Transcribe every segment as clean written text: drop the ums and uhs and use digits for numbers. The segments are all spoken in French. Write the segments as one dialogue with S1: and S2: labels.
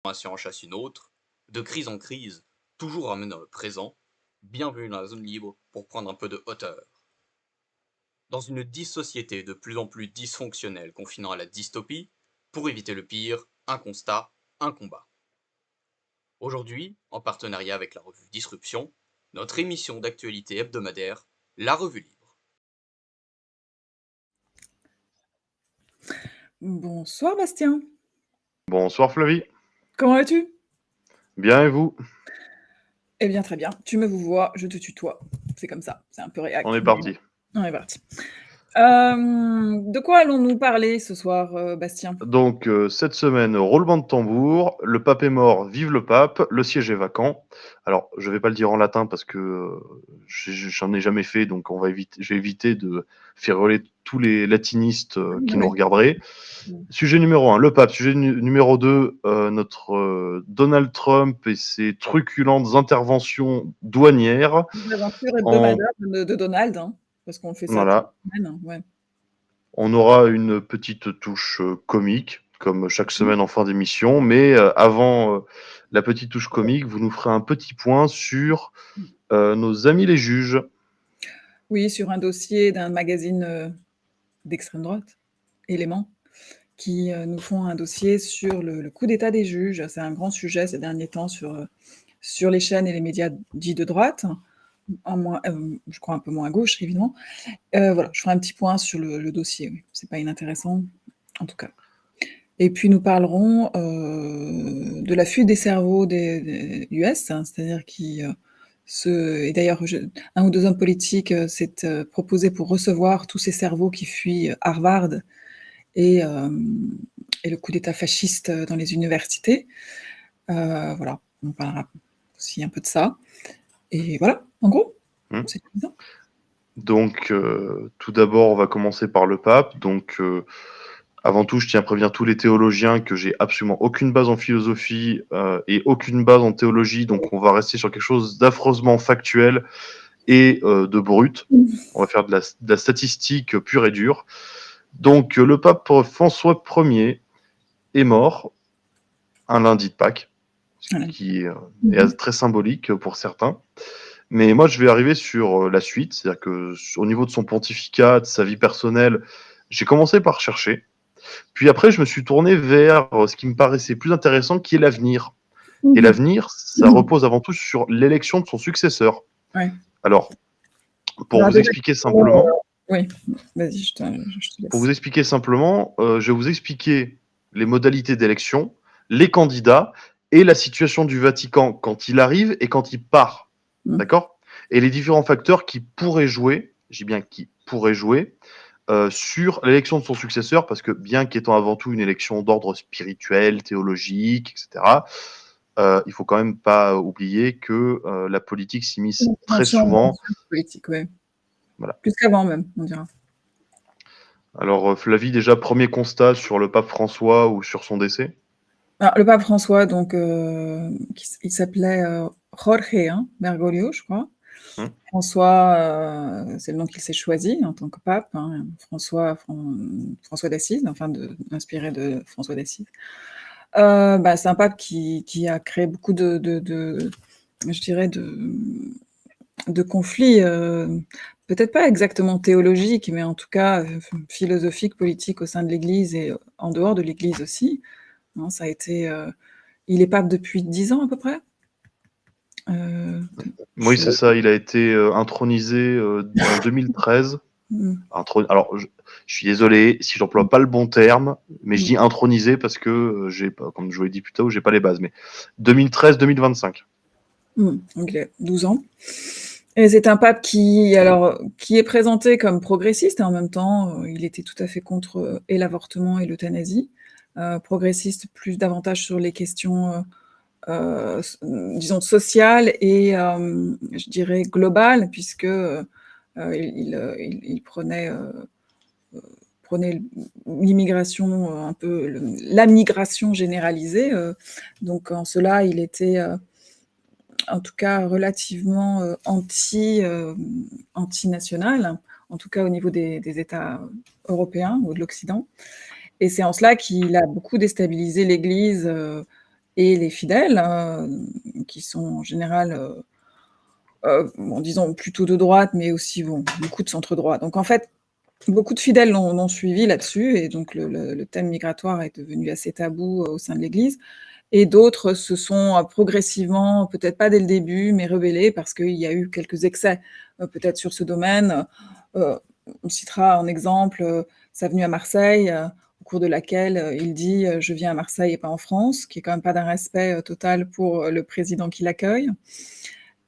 S1: en chasse une autre, de crise en crise, toujours ramené dans le présent, bienvenue dans la zone libre pour prendre un peu de hauteur. Dans une société de plus en plus dysfonctionnelle confinant à la dystopie, pour éviter le pire, un constat, un combat. Aujourd'hui, en partenariat avec la revue Disruption, notre émission d'actualité hebdomadaire, La Revue Libre.
S2: Bonsoir Bastien,
S3: Bonsoir Flavie.
S2: comment vas-tu?
S3: Bien et vous?
S2: Eh bien très bien, tu me vois, je te tutoie, c'est comme ça, c'est un peu réac.
S3: On est parti.
S2: On est parti. De quoi allons-nous parler ce soir, Bastien?
S3: Donc cette semaine, roulement de tambour, le pape est mort, vive le pape, le siège est vacant. Alors je vais pas le dire en latin parce que j'en ai jamais fait, donc je vais éviter de faire hurler tous les latinistes qui nous
S2: Oui.
S3: regarderaient. Sujet numéro 1, le pape. Sujet numéro 2, notre Donald Trump et ses truculentes interventions douanières.
S2: L'aventure
S3: En,
S2: hebdomadaire de Donald, hein, parce qu'on fait ça toutes
S3: voilà.
S2: les semaines, ouais.
S3: On aura une petite touche comique, comme chaque semaine en fin d'émission, mais avant la petite touche comique, vous nous ferez un petit point sur nos amis les juges.
S2: Oui, sur un dossier d'un magazine d'extrême droite, Éléments, qui nous font un dossier sur le coup d'état des juges. C'est un grand sujet ces derniers temps sur les chaînes et les médias dits de droite, je crois un peu moins à gauche, évidemment. Voilà, je ferai un petit point sur le dossier, oui. C'est pas inintéressant, en tout cas. Et puis nous parlerons de la fuite des cerveaux des US, hein, c'est-à-dire et d'ailleurs, un ou deux hommes politiques s'est proposé pour recevoir tous ces cerveaux qui fuient Harvard et le coup d'État fasciste dans les universités. Voilà, on parlera aussi un peu de ça. Et voilà, en gros, c'est suffisant.
S3: Donc, tout d'abord, on va commencer par le pape. Donc, avant tout, je tiens à prévenir tous les théologiens que j'ai absolument aucune base en philosophie et aucune base en théologie. Donc, on va rester sur quelque chose d'affreusement factuel et de brut. On va faire de la statistique pure et dure. Donc, le pape François Ier est mort un lundi de Pâques, ce qui est très symbolique pour certains. Mais moi, je vais arriver sur la suite, c'est-à-dire que au niveau de son pontificat, de sa vie personnelle, j'ai commencé par chercher. Puis après, je me suis tourné vers ce qui me paraissait plus intéressant, qui est l'avenir. Et l'avenir, ça repose avant tout sur l'élection de son successeur.
S2: Ouais.
S3: Alors, pour vous expliquer simplement,
S2: oui, vas-y, je te laisse.
S3: Pour vous expliquer simplement, je vais vous expliquer les modalités d'élection, les candidats et la situation du Vatican quand il arrive et quand il part. D'accord? Et les différents facteurs qui pourraient jouer, j'ai bien qui pourraient jouer, sur l'élection de son successeur, parce que bien qu'étant avant tout une élection d'ordre spirituel, théologique, etc., il faut quand même pas oublier que la politique s'immisce très souvent.
S2: Politique, ouais.
S3: Voilà.
S2: Plus qu'avant même, on dira.
S3: Alors, Flavie, déjà, premier constat sur le pape François ou sur son décès?
S2: Alors, le pape François, donc, il s'appelait Jorge Bergoglio, je crois. François, c'est le nom qu'il s'est choisi en tant que pape, hein, François d'Assise, enfin inspiré de François d'Assise. C'est un pape qui a créé beaucoup je dirais, de conflits, peut-être pas exactement théologiques, mais en tout cas philosophiques, politiques au sein de l'Église et en dehors de l'Église aussi. Non, ça a été, il est pape depuis 10 ans à peu près.
S3: Oui, c'est ça. Il a été intronisé en 2013. Alors, je suis désolé si j'emploie pas le bon terme, mais je dis intronisé parce que j'ai pas, comme je vous l'ai dit plus tôt, j'ai pas les bases. Mais 2013-2025.
S2: Donc, 12 ans. Et c'est un pape qui est présenté comme progressiste, et en même temps, il était tout à fait contre et l'avortement et l'euthanasie. Progressiste plus davantage sur les questions, disons sociales et je dirais globales, puisque il prenait l'immigration, un peu la migration généralisée. Donc en cela, il était en tout cas relativement antinational, en tout cas au niveau des États européens ou de l'Occident. Et c'est en cela qu'il a beaucoup déstabilisé l'Église et les fidèles, qui sont en général, bon, disons plutôt de droite, mais aussi, bon, beaucoup de centre droit. Donc en fait, beaucoup de fidèles l'ont suivi là-dessus et donc le thème migratoire est devenu assez tabou, au sein de l'Église et d'autres se sont, progressivement, peut-être pas dès le début, mais rebellés parce qu'il y a eu quelques excès, peut-être sur ce domaine. Heu, on citera en exemple, sa venue à Marseille, au cours de laquelle, il dit, «Je viens à Marseille et pas en France», qui est quand même pas d'un respect, total pour, le président qui l'accueille.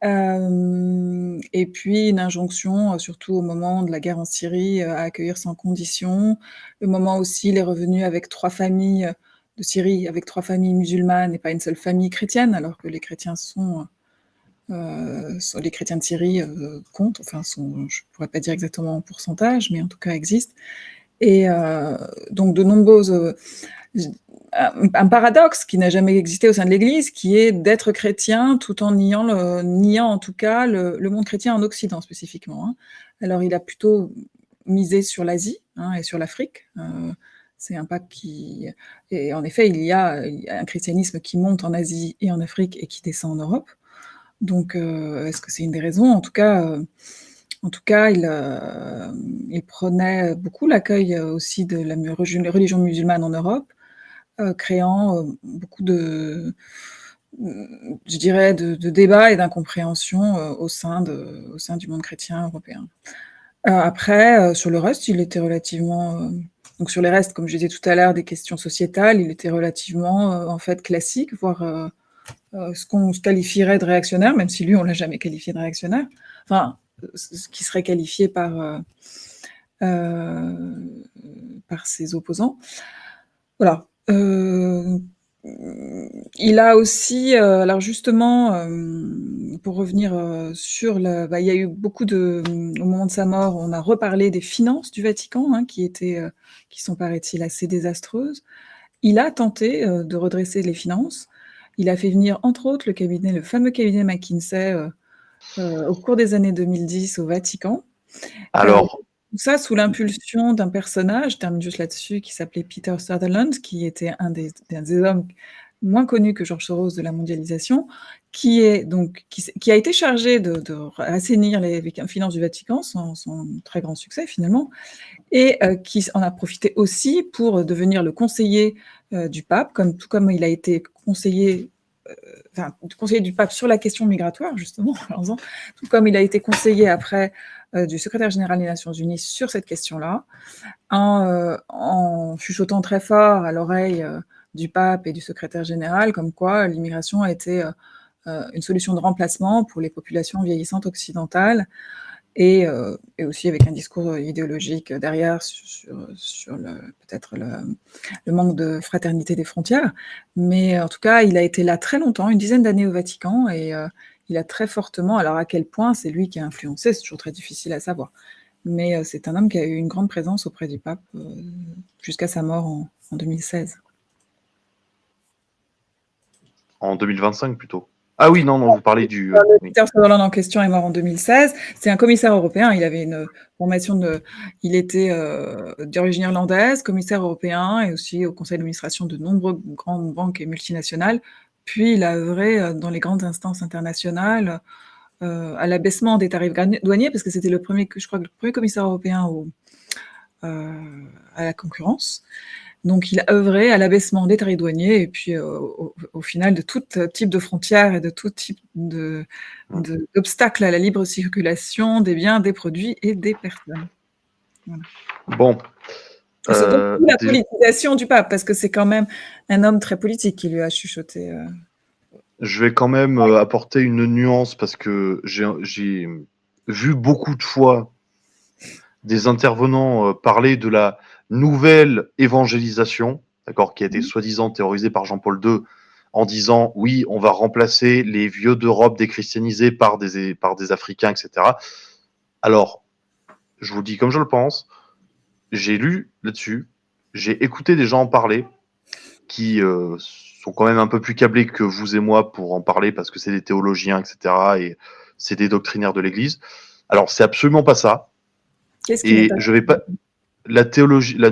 S2: Et puis une injonction, surtout au moment de la guerre en Syrie, à accueillir sans condition. Le moment aussi, il est revenu avec 3 familles, de Syrie, avec 3 familles musulmanes et pas une seule famille chrétienne, alors que les chrétiens les chrétiens de Syrie, comptent, enfin sont je pourrais pas dire exactement en pourcentage, mais en tout cas existent et donc de nombreuses, un paradoxe qui n'a jamais existé au sein de l'Église, qui est d'être chrétien tout en niant en tout cas le monde chrétien en Occident spécifiquement, hein. Alors il a plutôt misé sur l'Asie, hein, et sur l'Afrique, c'est un pape qui et en effet il y a un christianisme qui monte en Asie et en Afrique et qui descend en Europe. Donc est-ce que c'est une des raisons? En tout cas, il prônait beaucoup l'accueil, aussi de la religion musulmane en Europe, créant, beaucoup je dirais de débats et d'incompréhension, au sein du monde chrétien européen. Après, sur le reste, il était relativement, donc sur les restes, comme je disais tout à l'heure, des questions sociétales, il était relativement, en fait classique, voire, ce qu'on se qualifierait de réactionnaire, même si lui, on l'a jamais qualifié de réactionnaire. Enfin, ce qui serait qualifié heu, par ses opposants. Voilà, il a aussi, alors justement, pour revenir, sur il y a eu beaucoup au moment de sa mort, on a reparlé des finances du Vatican, hein, qui sont, paraît-il, assez désastreuses. Il a tenté, de redresser les finances. Il a fait venir, entre autres, le fameux cabinet McKinsey, au cours des années 2010 au Vatican.
S3: Alors,
S2: Tout ça sous l'impulsion d'un personnage, je termine juste là-dessus, qui s'appelait Peter Sutherland, qui était un des hommes moins connus que George Soros de la mondialisation, qui a été chargé de assainir les finances du Vatican, sans très grand succès finalement, et qui en a profité aussi pour devenir le conseiller, du pape, tout comme il a été conseiller, enfin, conseiller du pape sur la question migratoire justement, parlons-en, tout comme il a été conseiller après, du secrétaire général des Nations Unies sur cette question-là, en chuchotant très fort à l'oreille, du pape et du secrétaire général, comme quoi l'immigration était, une solution de remplacement pour les populations vieillissantes occidentales et aussi avec un discours, idéologique, derrière sur peut-être le manque de fraternité des frontières. Mais en tout cas, il a été là très longtemps, une dizaine d'années au Vatican et il a très fortement, alors à quel point c'est lui qui a influencé, c'est toujours très difficile à savoir. Mais c'est un homme qui a eu une grande présence auprès du pape, jusqu'à sa mort en 2016.
S3: en 2025 plutôt. Ah oui, non, non, vous parlez du.
S2: Le
S3: Oui.
S2: Peter Sutherland en question est mort en 2016. C'est un commissaire européen. Il avait une formation il était d'origine irlandaise, commissaire européen et aussi au conseil d'administration de nombreuses grandes banques et multinationales. Puis il a œuvré dans les grandes instances internationales à l'abaissement des tarifs douaniers parce que c'était je crois, le premier commissaire européen à la concurrence. Donc il a œuvré à l'abaissement des tarifs douaniers et puis, au final de tout type de frontières et de tout type d'obstacles à la libre circulation des biens, des produits et des personnes. Voilà.
S3: Bon,
S2: Et c'est donc la
S3: déjà,
S2: politisation du pape, parce que c'est quand même un homme très politique qui lui a chuchoté,
S3: je vais quand même apporter une nuance parce que j'ai vu beaucoup de fois des intervenants parler de la nouvelle évangélisation, d'accord, qui a été
S2: Mmh.
S3: soi-disant théorisée par Jean-Paul II en disant oui, on va remplacer les vieux d'Europe déchristianisés par des Africains, etc. Alors, je vous dis comme je le pense, j'ai lu là-dessus, j'ai écouté des gens en parler qui sont quand même un peu plus câblés que vous et moi pour en parler parce que c'est des théologiens, etc. Et c'est des doctrinaires de l'Église. Alors, c'est absolument pas ça.
S2: Qu'est-ce qui n'est
S3: Et
S2: pas
S3: je vais pas. La théorie de la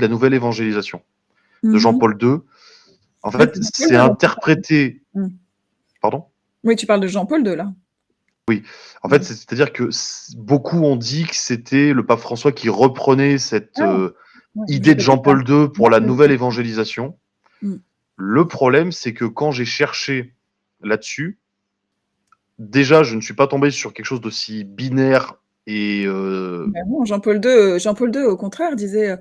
S3: nouvelle évangélisation de
S2: mmh.
S3: Jean-Paul II, En
S2: Mais
S3: fait,
S2: c'est
S3: c'est
S2: Jean-Paul II.
S3: interprété.
S2: Mmh.
S3: Pardon?
S2: Oui, tu parles de Jean-Paul II, là?
S3: Oui. En fait,
S2: Mmh.
S3: c'est-à-dire que beaucoup ont dit que c'était le pape François qui reprenait cette
S2: Ah! Ouais, je
S3: idée de
S2: connais pas.
S3: Jean-Paul II pour
S2: Non,
S3: la
S2: je
S3: nouvelle évangélisation.
S2: Mmh.
S3: Le problème, c'est que quand j'ai cherché là-dessus, déjà, je ne suis pas tombé sur quelque chose d'aussi binaire et
S2: Bah non, Jean-Paul II, au contraire, disait,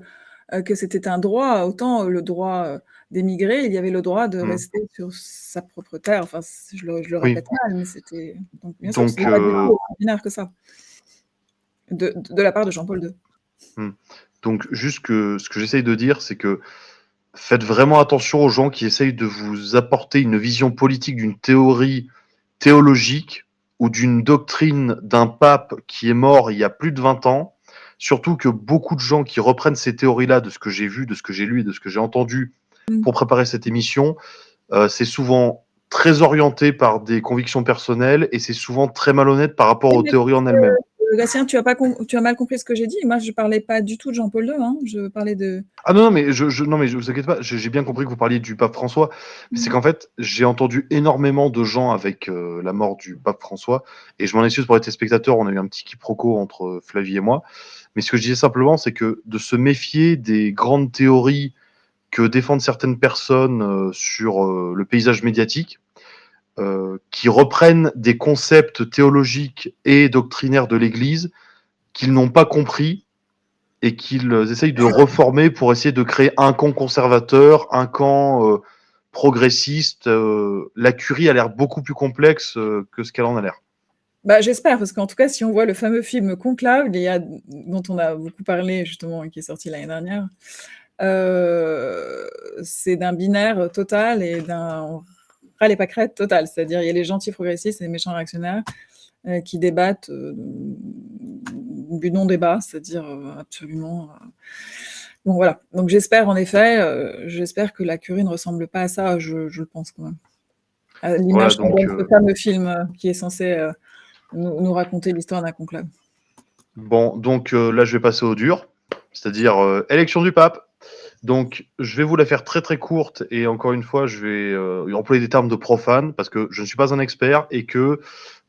S2: que c'était un droit, autant le droit, d'émigrer, il y avait le droit de
S3: mmh,
S2: rester sur sa propre terre. Enfin, je le
S3: oui.
S2: répète mal, mais c'était donc bien sûr, c'est
S3: Donc,
S2: pas du tout aussi binaire que ça, de la part de Jean-Paul II.
S3: mmh, donc juste que ce que j'essaye de dire, c'est que faites vraiment attention aux gens qui essayent de vous apporter une vision politique d'une théorie théologique ou d'une doctrine d'un pape qui est mort il y a plus de 20 ans. Surtout que beaucoup de gens qui reprennent ces théories-là, de ce que j'ai vu, de ce que j'ai lu et de ce que j'ai entendu
S2: Mmh.
S3: pour préparer cette émission, c'est souvent très orienté par des convictions personnelles et c'est souvent très malhonnête par rapport
S2: Oui,
S3: aux
S2: mais je
S3: théories
S2: pense
S3: en elles-mêmes.
S2: que, Gatien, tu as mal compris ce que j'ai dit. Moi, je parlais pas du tout de Jean-Paul II, hein, je parlais de
S3: Ah non, non, mais non, mais je vous inquiétez pas, j'ai bien compris que vous parliez du pape François. Mais c'est
S2: mmh.
S3: qu'en fait, j'ai entendu énormément de gens avec la mort du pape François, et je m'en excuse pour les téléspectateurs, on a eu un petit quiproquo entre Flavie et moi. Mais ce que je disais simplement, c'est que de se méfier des grandes théories que défendent certaines personnes sur le paysage médiatique, qui reprennent des concepts théologiques et doctrinaires de l'Église qu'ils n'ont pas compris et qu'ils essayent de reformer pour essayer de créer un camp conservateur, un camp progressiste. La curie a l'air beaucoup plus complexe que ce qu'elle en a l'air.
S2: Bah, j'espère, parce qu'en tout cas, si on voit le fameux film Conclave, dont on a beaucoup parlé justement et qui est sorti l'année dernière, heu, c'est d'un binaire total et d'un râle et pâquerette total. C'est-à-dire, il y a les gentils progressistes et les méchants réactionnaires, qui débattent, du non-débat, c'est-à-dire, absolument, bon voilà. Donc j'espère en effet, j'espère que la curie ne ressemble pas à ça, je le pense quand même. À
S3: Voilà,
S2: l'image qu'on
S3: donc
S2: voit de ce fameux film, qui est censé, nous raconter l'histoire d'un conclave.
S3: bon, donc là je vais passer au dur, c'est-à-dire élection du pape. Donc je vais vous la faire très très courte et encore une fois je vais employer des termes de profane parce que je ne suis pas un expert et que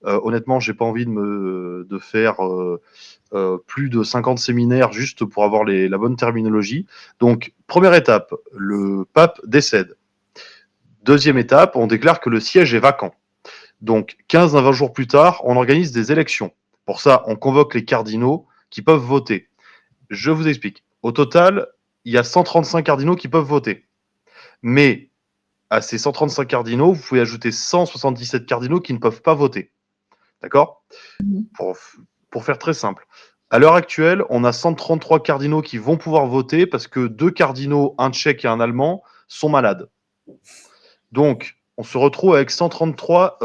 S3: honnêtement j'ai pas envie de faire plus de 50 séminaires juste pour avoir la bonne terminologie. Donc première étape, le pape décède. Deuxième étape, on déclare que le siège est vacant. Donc 15 à 20 jours plus tard, on organise des élections. Pour ça, on convoque les cardinaux qui peuvent voter. Je vous explique. Au total, il y a 135 cardinaux qui peuvent voter. Mais à ces 135 cardinaux, vous pouvez ajouter 177 cardinaux qui ne peuvent pas voter. D'accord?
S2: Mmh.
S3: pour, pour faire très simple. À l'heure actuelle, on a 133 cardinaux qui vont pouvoir voter parce que 2 cardinaux, un tchèque et un allemand, sont malades. Donc, on se retrouve avec 133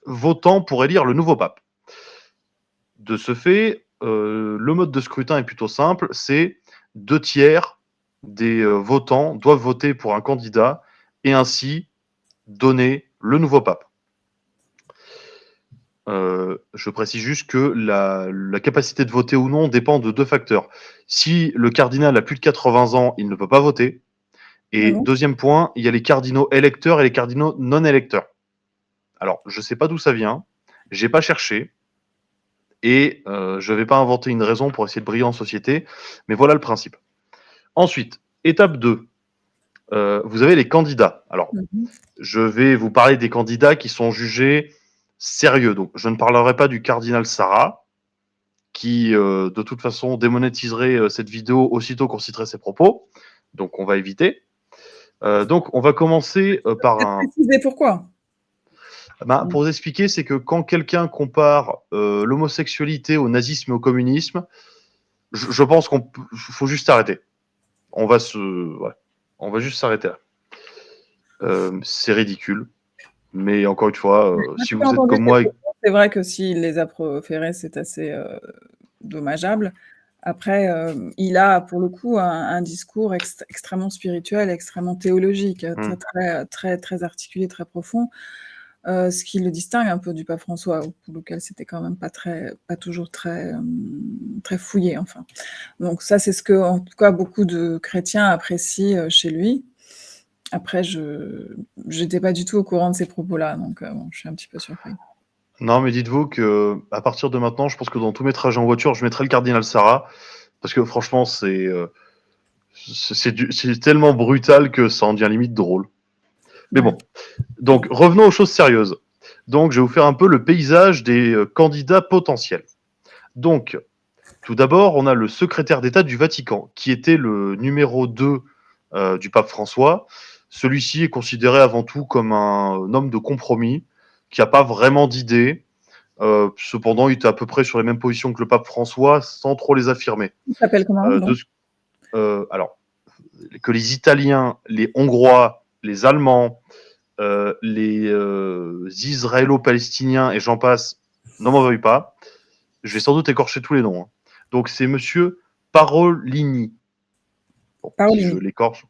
S3: votants pour élire le nouveau pape. De ce fait, le mode de scrutin est plutôt simple, c'est 2 tiers des votants doivent voter pour un candidat et ainsi donner le nouveau pape. Je précise juste que la capacité de voter ou non dépend de 2 facteurs. Si le cardinal a plus de 80 ans, il ne peut pas voter.
S2: Ah
S3: Et
S2: bon?
S3: deuxième point, il y a les cardinaux électeurs et les cardinaux non électeurs. Alors, je ne sais pas d'où ça vient, j'ai pas cherché, et je ne vais pas inventer une raison pour essayer de briller en société, mais voilà le principe. Ensuite, étape 2, vous avez les candidats. Alors,
S2: Mmh.
S3: je vais vous parler des candidats qui sont jugés sérieux. Donc, je ne parlerai pas du cardinal Sarah, qui de toute façon démonétiserait cette vidéo aussitôt qu'on citerait ses propos. Donc on va éviter. Donc on va commencer par
S2: Peut-être
S3: un...
S2: préciser pourquoi?
S3: Ben,
S2: Mmh.
S3: pour vous expliquer, c'est que quand quelqu'un compare l'homosexualité au nazisme et au communisme, je pense qu'on faut juste s'arrêter. On va ouais. On va juste s'arrêter là. C'est ridicule. Mais encore une fois,
S2: Moi,
S3: si
S2: j'ai pas
S3: vous êtes
S2: entendu
S3: comme
S2: ces
S3: moi,
S2: propos. C'est vrai que s'il les a proférés, c'est assez, dommageable. Après, il a pour le coup un discours extrêmement spirituel, extrêmement théologique, très, très, très, très articulé, très profond, ce qui le distingue un peu du pape François, pour lequel c'était quand même pas toujours très, très fouillé, enfin. Donc ça, c'est ce que, en tout cas, beaucoup de chrétiens apprécient, chez lui. Après, je n'étais pas du tout au courant de ces propos-là, donc bon, je suis un petit peu surprise.
S3: Non, mais dites-vous que à partir de maintenant, je pense que dans tous mes trajets en voiture, je mettrai le cardinal Sarah, parce que franchement, c'est tellement brutal que ça en devient limite drôle. Mais
S2: Ouais.
S3: bon, donc revenons aux choses sérieuses. Donc, je vais vous faire un peu le paysage des candidats potentiels. Donc, tout d'abord, on a le secrétaire d'État du Vatican, qui était le numéro 2 du pape François. Celui-ci est considéré avant tout comme un homme de compromis, qui n'a pas vraiment d'idées. Cependant, il était à peu près sur les mêmes positions que le pape François, sans trop les affirmer.
S2: Il s'appelle comment, donc?
S3: Alors, que les Italiens, les Hongrois, les Allemands, les Israélo-Palestiniens et j'en passe, n'en m'en veuillent pas. Je vais sans doute écorcher tous les noms. Hein. Donc, c'est monsieur Parolini. Bon, si je
S2: Paolini.
S3: l'écorche,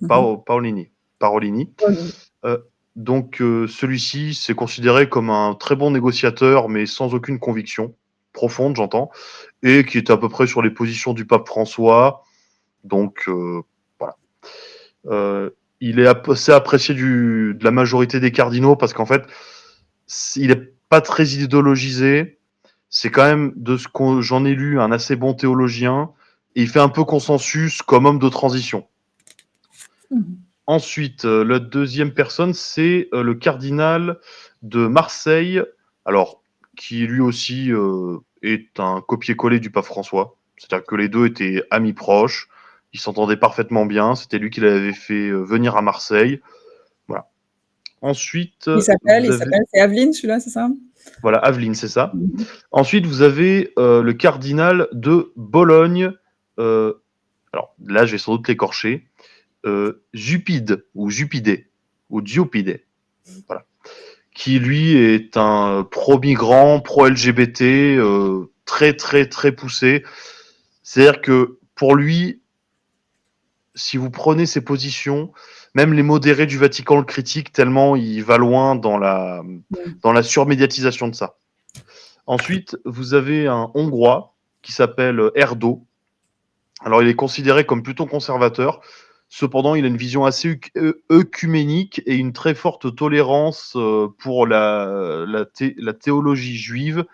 S3: Paolini. Parolini.
S2: Paolini.
S3: Euh, donc, celui-ci, c'est considéré comme un très bon négociateur, mais sans aucune conviction profonde, j'entends, et qui est à peu près sur les positions du pape François. Donc, voilà. Euh, il est assez apprécié de la majorité des cardinaux parce qu'en fait, il n'est pas très idéologisé. C'est quand même, de ce que j'en ai lu, un assez bon théologien. Et il fait un peu consensus comme homme de transition.
S2: Mhm.
S3: Ensuite, la deuxième personne, c'est le cardinal de Marseille, alors qui lui aussi est un copier-coller du pape François. C'est-à-dire que les deux étaient amis proches, ils s'entendaient parfaitement bien. C'était lui qui l'avait fait venir à Marseille. Voilà. Ensuite, vous avez
S2: c'est Aveline, celui-là, c'est ça?
S3: voilà Aveline, c'est ça.
S2: Mhm.
S3: Ensuite, vous avez le cardinal de Bologne. Alors là, je vais sans doute l'écorcher. Zupide ou Zupide ou Diopide, voilà, qui lui est un pro-migrant, pro-LGBT, très très très poussé. C'est-à-dire que pour lui, si vous prenez ses positions, même les modérés du Vatican le critiquent tellement il va loin dans la surmédiatisation de ça. Ensuite, vous avez un Hongrois qui s'appelle Erdo. Alors, il est considéré comme plutôt conservateur. Cependant, il a une vision assez œcuménique et une très forte tolérance pour la théologie juive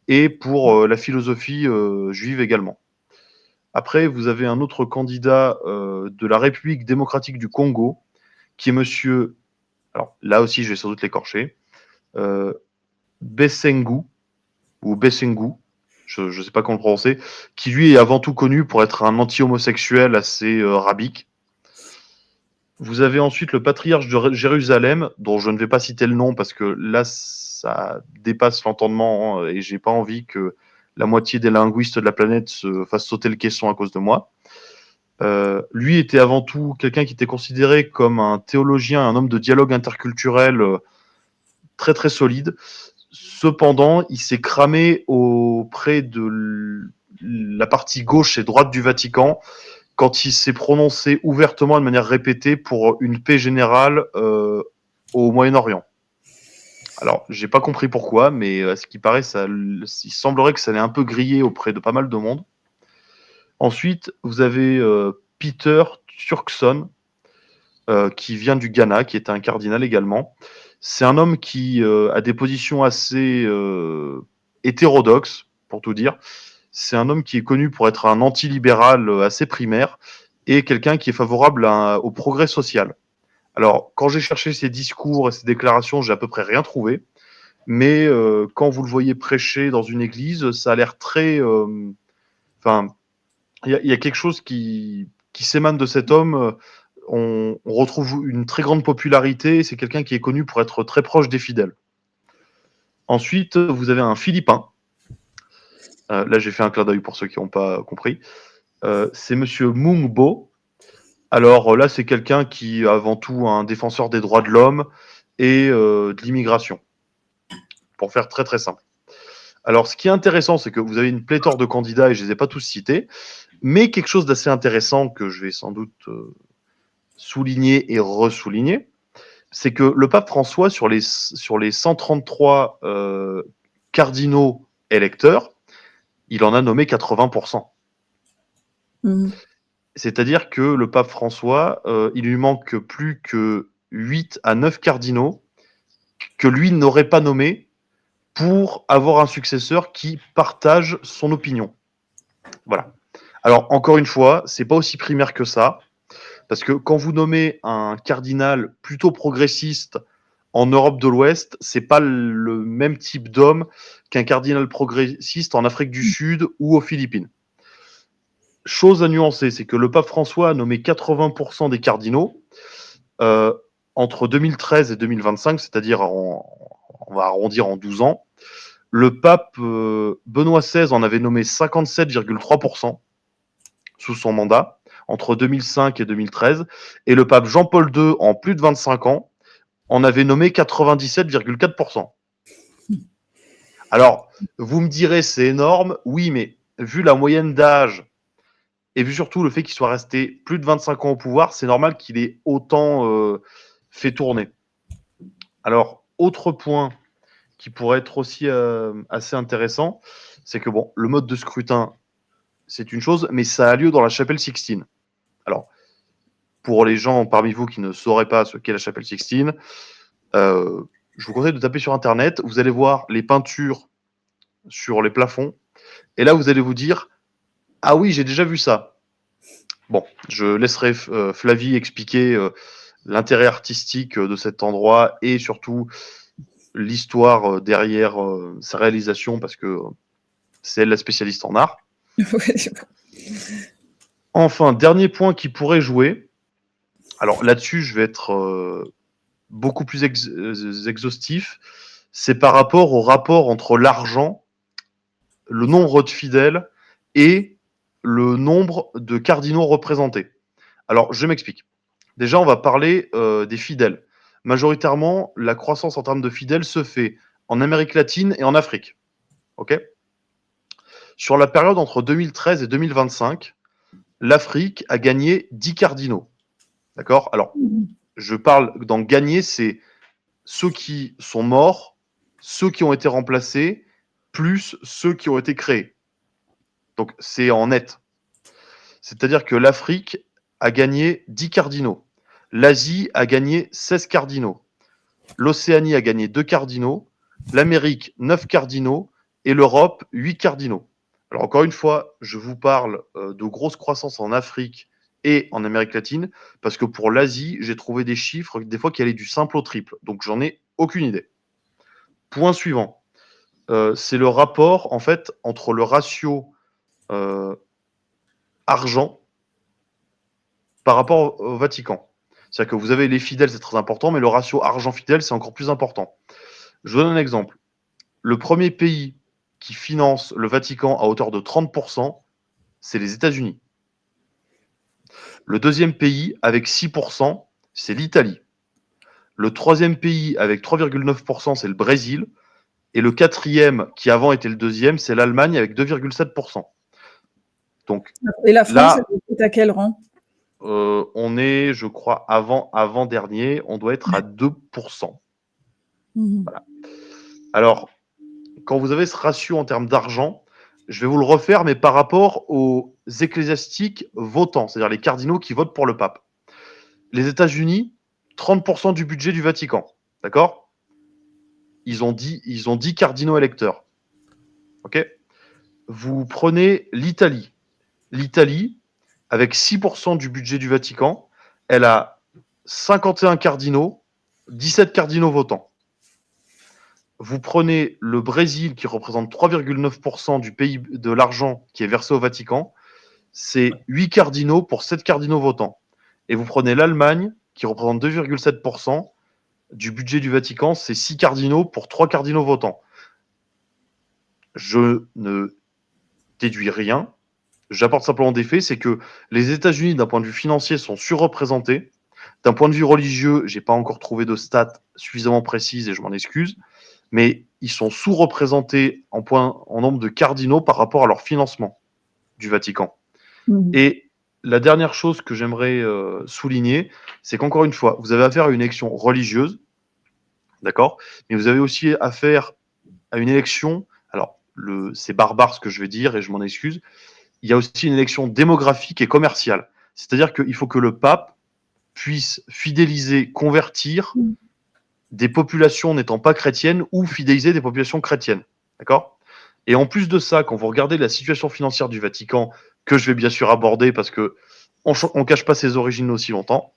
S3: et pour la philosophie juive également. Après, vous avez un autre candidat de la République démocratique du Congo, qui est monsieur, alors là aussi je vais sans doute l'écorcher, euh, Bessengu, ou Bessengu, je ne sais pas comment le prononcer, qui lui est avant tout connu pour être un anti-homosexuel assez rabique. Vous avez ensuite le patriarche de Jérusalem, dont je ne vais pas citer le nom parce que là, ça dépasse l'entendement hein, et j'ai pas envie que la moitié des linguistes de la planète se fassent sauter le caisson à cause de moi. Lui était avant tout quelqu'un qui était considéré comme un théologien, un homme de dialogue interculturel très très solide. Cependant, il s'est cramé auprès de la partie gauche et droite du Vatican quand il s'est prononcé ouvertement de manière répétée pour une paix générale au Moyen-Orient. Alors, j'ai pas compris pourquoi, mais à ce qui paraît, il semblerait que ça l'ait un peu grillé auprès de pas mal de monde. Ensuite, vous avez Peter Turkson, qui vient du Ghana, qui est un cardinal également. C'est un homme qui a des positions assez hétérodoxes, pour tout dire. C'est un homme qui est connu pour être un antilibéral assez primaire et quelqu'un qui est favorable au progrès social. Alors, quand j'ai cherché ses discours et ses déclarations, j'ai à peu près rien trouvé. Mais quand vous le voyez prêcher dans une église, ça a l'air très. Enfin, il y a quelque chose qui s'émane de cet homme. On retrouve une très grande popularité. C'est quelqu'un qui est connu pour être très proche des fidèles. Ensuite, vous avez un Philippin. Là, j'ai fait un clin d'œil pour ceux qui n'ont pas compris. C'est monsieur Mung Bo. Alors là, c'est quelqu'un qui est avant tout un défenseur des droits de l'homme et de l'immigration, pour faire très très simple. Alors, ce qui est intéressant, c'est que vous avez une pléthore de candidats et je ne les ai pas tous cités, mais quelque chose d'assez intéressant que je vais sans doute souligner et ressouligner, c'est que le pape François, sur les 133 cardinaux électeurs, il en a nommé 80%.
S2: Mhm.
S3: C'est-à-dire que le pape François, il lui manque plus que 8 à 9 cardinaux que lui n'aurait pas nommés pour avoir un successeur qui partage son opinion. Voilà. Alors, encore une fois, c'est pas aussi primaire que ça, parce que quand vous nommez un cardinal plutôt progressiste en Europe de l'Ouest, c'est pas le même type d'homme qu'un cardinal progressiste en Afrique du Sud ou aux Philippines. Chose à nuancer, c'est que le pape François a nommé 80% des cardinaux euh, entre 2013 et 2025, c'est-à-dire on va arrondir en 12 ans. Le pape Benoît XVI en avait nommé 57,3% sous son mandat entre 2005 et 2013, et le pape Jean-Paul II, en plus de 25 ans, en avait nommé 97,4%. Alors, vous me direz, c'est énorme, oui, mais vu la moyenne d'âge et vu surtout le fait qu'il soit resté plus de 25 ans au pouvoir, c'est normal qu'il ait autant fait tourner. Alors, autre point qui pourrait être aussi assez intéressant, c'est que bon, le mode de scrutin, c'est une chose, mais ça a lieu dans la chapelle Sixtine. Alors, pour les gens parmi vous qui ne sauraient pas ce qu'est la chapelle Sixtine, je vous conseille de taper sur Internet. Vous allez voir les peintures sur les plafonds. Et là, vous allez vous dire, ah oui, j'ai déjà vu ça. Bon, je laisserai Flavie expliquer l'intérêt artistique de cet endroit et surtout l'histoire derrière sa réalisation, parce que c'est elle la spécialiste en art. Enfin, dernier point qui pourrait jouer. Alors là-dessus, je vais être beaucoup plus exhaustif. C'est par rapport au rapport entre l'argent, le nombre de fidèles et le nombre de cardinaux représentés. Alors, je m'explique. Déjà, on va parler des fidèles. Majoritairement, la croissance en termes de fidèles se fait en Amérique latine et en Afrique. Ok ? Sur la période entre 2013 et 2025, l'Afrique a gagné 10 cardinaux. D'accord ? Alors, je parle dans gagner, c'est ceux qui sont morts, ceux qui ont été remplacés, plus ceux qui ont été créés. Donc, c'est en net. C'est-à-dire que l'Afrique a gagné 10 cardinaux. L'Asie a gagné 16 cardinaux. L'Océanie a gagné 2 cardinaux. L'Amérique, 9 cardinaux. Et l'Europe, 8 cardinaux. Alors, encore une fois, je vous parle de grosse croissance en Afrique et en Amérique latine, parce que pour l'Asie, j'ai trouvé des chiffres, des fois qui allaient du simple au triple. Donc, j'en ai aucune idée. Point suivant. C'est le rapport, en fait, entre le ratio argent par rapport au Vatican. C'est-à-dire que vous avez les fidèles, c'est très important, mais le ratio argent-fidèle, c'est encore plus important. Je vous donne un exemple. Le premier pays qui finance le Vatican à hauteur de 30%, c'est les États-Unis. Le deuxième pays, avec 6%, c'est l'Italie. Le troisième pays, avec 3,9%, c'est le Brésil. Et le quatrième, qui avant était le deuxième, c'est l'Allemagne, avec 2,7%. Donc,
S2: et la France,
S3: là,
S2: est à quel rang?
S3: on est, je crois, avant-dernier, on doit être à 2%. Voilà. Alors, quand vous avez ce ratio en termes d'argent, je vais vous le refaire, mais par rapport aux ecclésiastiques votants, c'est-à-dire les cardinaux qui votent pour le pape. Les États-Unis, 30% du budget du Vatican. D'accord ? Ils ont 10 cardinaux électeurs. Ok ? Vous prenez l'Italie. L'Italie, avec 6% du budget du Vatican, elle a 51 cardinaux, 17 cardinaux votants. Vous prenez le Brésil qui représente 3,9% du pays de l'argent qui est versé au Vatican, c'est 8 cardinaux pour 7 cardinaux votants. Et vous prenez l'Allemagne qui représente 2,7% du budget du Vatican, c'est 6 cardinaux pour 3 cardinaux votants. Je ne déduis rien, j'apporte simplement des faits, c'est que les États-Unis, d'un point de vue financier, sont surreprésentés. D'un point de vue religieux, je n'ai pas encore trouvé de stats suffisamment précises et je m'en excuse, mais ils sont sous-représentés en nombre de cardinaux par rapport à leur financement du Vatican. Et la dernière chose que j'aimerais souligner, c'est qu'encore une fois, vous avez affaire à une élection religieuse, d'accord, mais vous avez aussi affaire à une élection, alors c'est barbare ce que je vais dire et je m'en excuse, il y a aussi une élection démographique et commerciale. C'est-à-dire qu'il faut que le pape puisse fidéliser, convertir des populations n'étant pas chrétiennes ou fidéliser des populations chrétiennes. D'accord ? Et en plus de ça, quand vous regardez la situation financière du Vatican, que je vais bien sûr aborder parce que on ne cache pas ses origines aussi longtemps.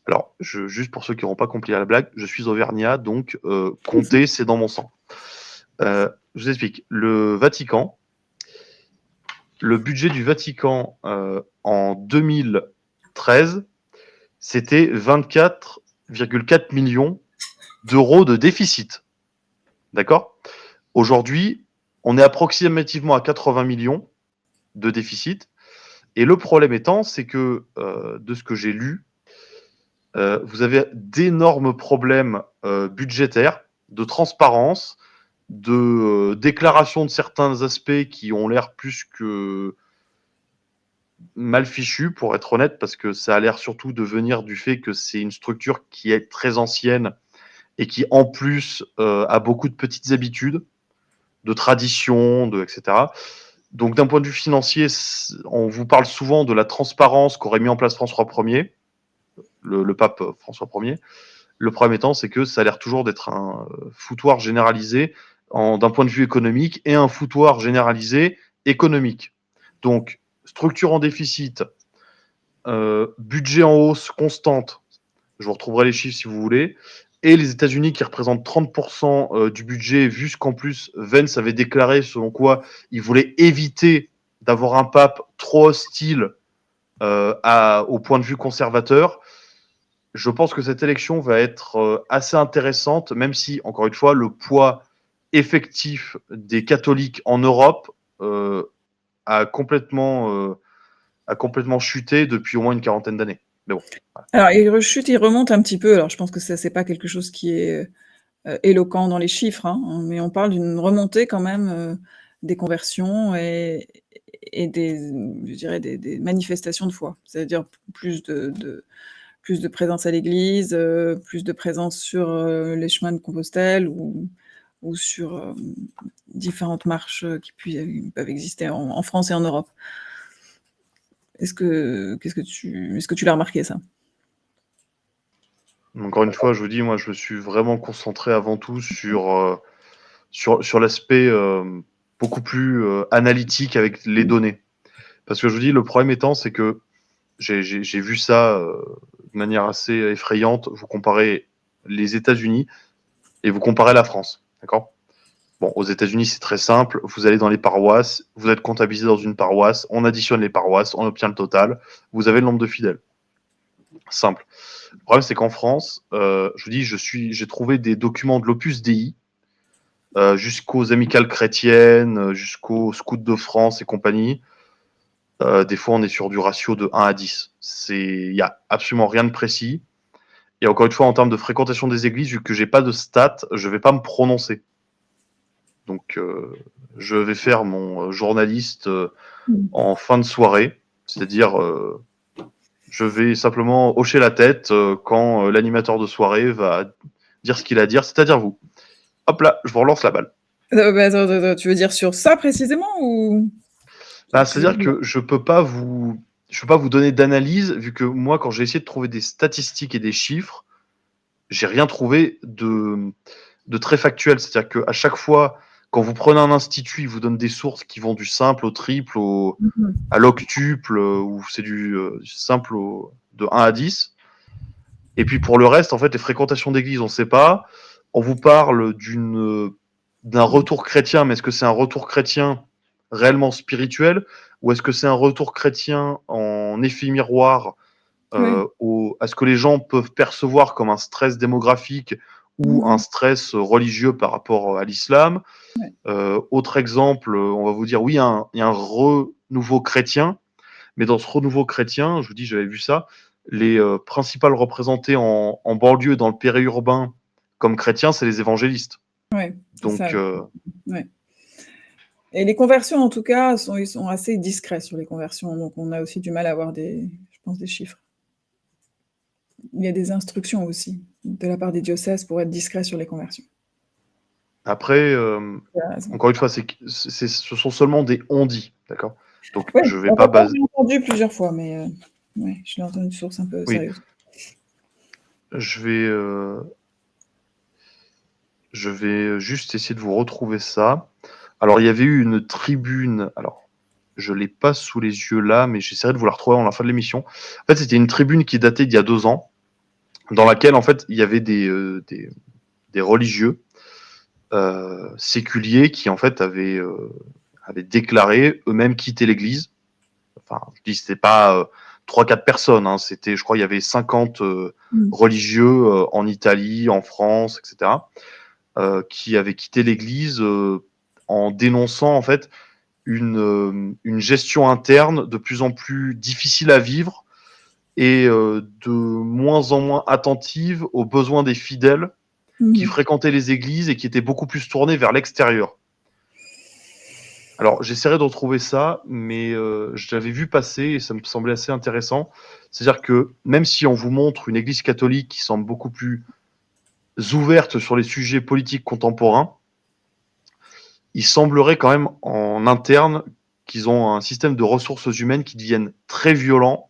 S3: Alors, juste pour ceux qui n'auront pas compris la blague, je suis auvergnat, donc compter, c'est dans mon sang. Je vous explique. Le Vatican, le budget du Vatican en 2013, c'était 24,4 millions d'euros de déficit. D'accord ? Aujourd'hui, on est approximativement à 80 millions de déficit. Et le problème étant, c'est que, de ce que j'ai lu, vous avez d'énormes problèmes budgétaires, de transparence, de déclaration de certains aspects qui ont l'air plus que mal fichus, pour être honnête, parce que ça a l'air surtout de venir du fait que c'est une structure qui est très ancienne et qui, en plus, a beaucoup de petites habitudes, de traditions, etc. Donc, d'un point de vue financier, on vous parle souvent de la transparence qu'aurait mis en place François Ier, le pape François Ier. Le problème étant, c'est que ça a l'air toujours d'être un foutoir généralisé d'un point de vue économique et un foutoir généralisé économique. Donc, structure en déficit, budget en hausse constante, je vous retrouverai les chiffres si vous voulez, et les États-Unis qui représentent 30% du budget, vu ce qu'en plus Vance avait déclaré, selon quoi il voulait éviter d'avoir un pape trop hostile au point de vue conservateur. Je pense que cette élection va être assez intéressante, même si, encore une fois, le poids effectif des catholiques en Europe a complètement chuté depuis au moins une quarantaine d'années. Mais bon. Voilà.
S2: Alors, il rechute, il remonte un petit peu. Alors, je pense que ça, c'est pas quelque chose qui est éloquent dans les chiffres, hein, mais on parle d'une remontée quand même des conversions et des, je dirais, des manifestations de foi. C'est-à-dire plus de présence à l'église, plus de présence sur les chemins de Compostelle ou sur différentes marches qui peuvent exister en France et en Europe. Est-ce que tu l'as remarqué, ça?
S3: Encore une fois, je vous dis, moi, je me suis vraiment concentré avant tout sur l'aspect beaucoup plus analytique avec les données. Parce que je vous dis, le problème étant, c'est que j'ai vu ça de manière assez effrayante. Vous comparez les États-Unis et vous comparez la France. D'accord ? Bon, aux États-Unis, c'est très simple. Vous allez dans les paroisses, vous êtes comptabilisé dans une paroisse, on additionne les paroisses, on obtient le total, vous avez le nombre de fidèles. Simple. Le problème, c'est qu'en France, je vous dis, j'ai trouvé des documents de l'Opus Dei, jusqu'aux amicales chrétiennes, jusqu'aux scouts de France et compagnie. Des fois, on est sur du ratio de 1 à 10. Il n'y a absolument rien de précis. Et encore une fois, en termes de fréquentation des églises, vu que j'ai pas de stats, je vais pas me prononcer. Donc, je vais faire mon journaliste en fin de soirée, c'est-à-dire je vais simplement hocher la tête quand l'animateur de soirée va dire ce qu'il a à dire, c'est-à-dire vous. Hop là, je vous relance la balle.
S2: Attends, tu veux dire sur ça précisément ou
S3: C'est-à-dire que je peux pas vous donner d'analyse, vu que moi, quand j'ai essayé de trouver des statistiques et des chiffres, j'ai rien trouvé de très factuel. C'est-à-dire qu'à chaque fois, quand vous prenez un institut, il vous donne des sources qui vont du simple au triple, à l'octuple, ou c'est du simple de 1 à 10. Et puis pour le reste, en fait, les fréquentations d'église, on ne sait pas. On vous parle d'un retour chrétien, mais est-ce que c'est un retour chrétien réellement spirituel ou est-ce que c'est un retour chrétien en effet miroir à ce que les gens peuvent percevoir comme un stress démographique ou un stress religieux par rapport à l'islam. Autre exemple, on va vous dire, oui, il y a un renouveau chrétien, mais dans ce renouveau chrétien, je vous dis, j'avais vu ça, les principales représentés en banlieue et dans le périurbain comme chrétiens, c'est les évangélistes.
S2: Ouais, c'est
S3: Donc,
S2: ça. Ouais. Et les conversions, en tout cas, ils sont assez discrets sur les conversions, donc on a aussi du mal à avoir je pense, des chiffres. Il y a des instructions aussi, de la part des diocèses pour être discrets sur les conversions.
S3: Après, encore une fois, ce sont seulement des on-dit, d'accord ? Donc,
S2: Ouais,
S3: je vais
S2: on
S3: pas
S2: l'a
S3: baser.
S2: entendu plusieurs fois, mais ouais, je l'ai entendu de source un peu
S3: Oui,
S2: sérieuse.
S3: je vais, juste essayer de vous retrouver ça. Alors, il y avait eu une tribune. Alors, je l'ai pas sous les yeux là, mais j'essaierai de vous la retrouver à la fin de l'émission. En fait, c'était une tribune qui datait d'il y a 2 ans, dans laquelle, en fait, il y avait des religieux séculiers qui, en fait, avaient déclaré eux-mêmes quitter l'Église. Enfin, je dis, c'était pas 3-4 personnes, hein, c'était, je crois, il y avait 50 religieux en Italie, en France, etc., qui avaient quitté l'Église en dénonçant, en fait, une gestion interne de plus en plus difficile à vivre et de moins en moins attentive aux besoins des fidèles qui
S2: Mmh.
S3: fréquentaient les églises et qui étaient beaucoup plus tournés vers l'extérieur. Alors, j'essaierai de retrouver ça, mais je l'avais vu passer et ça me semblait assez intéressant. C'est-à-dire que même si on vous montre une église catholique qui semble beaucoup plus ouverte sur les sujets politiques contemporains, il semblerait quand même en interne qu'ils ont un système de ressources humaines qui deviennent très violents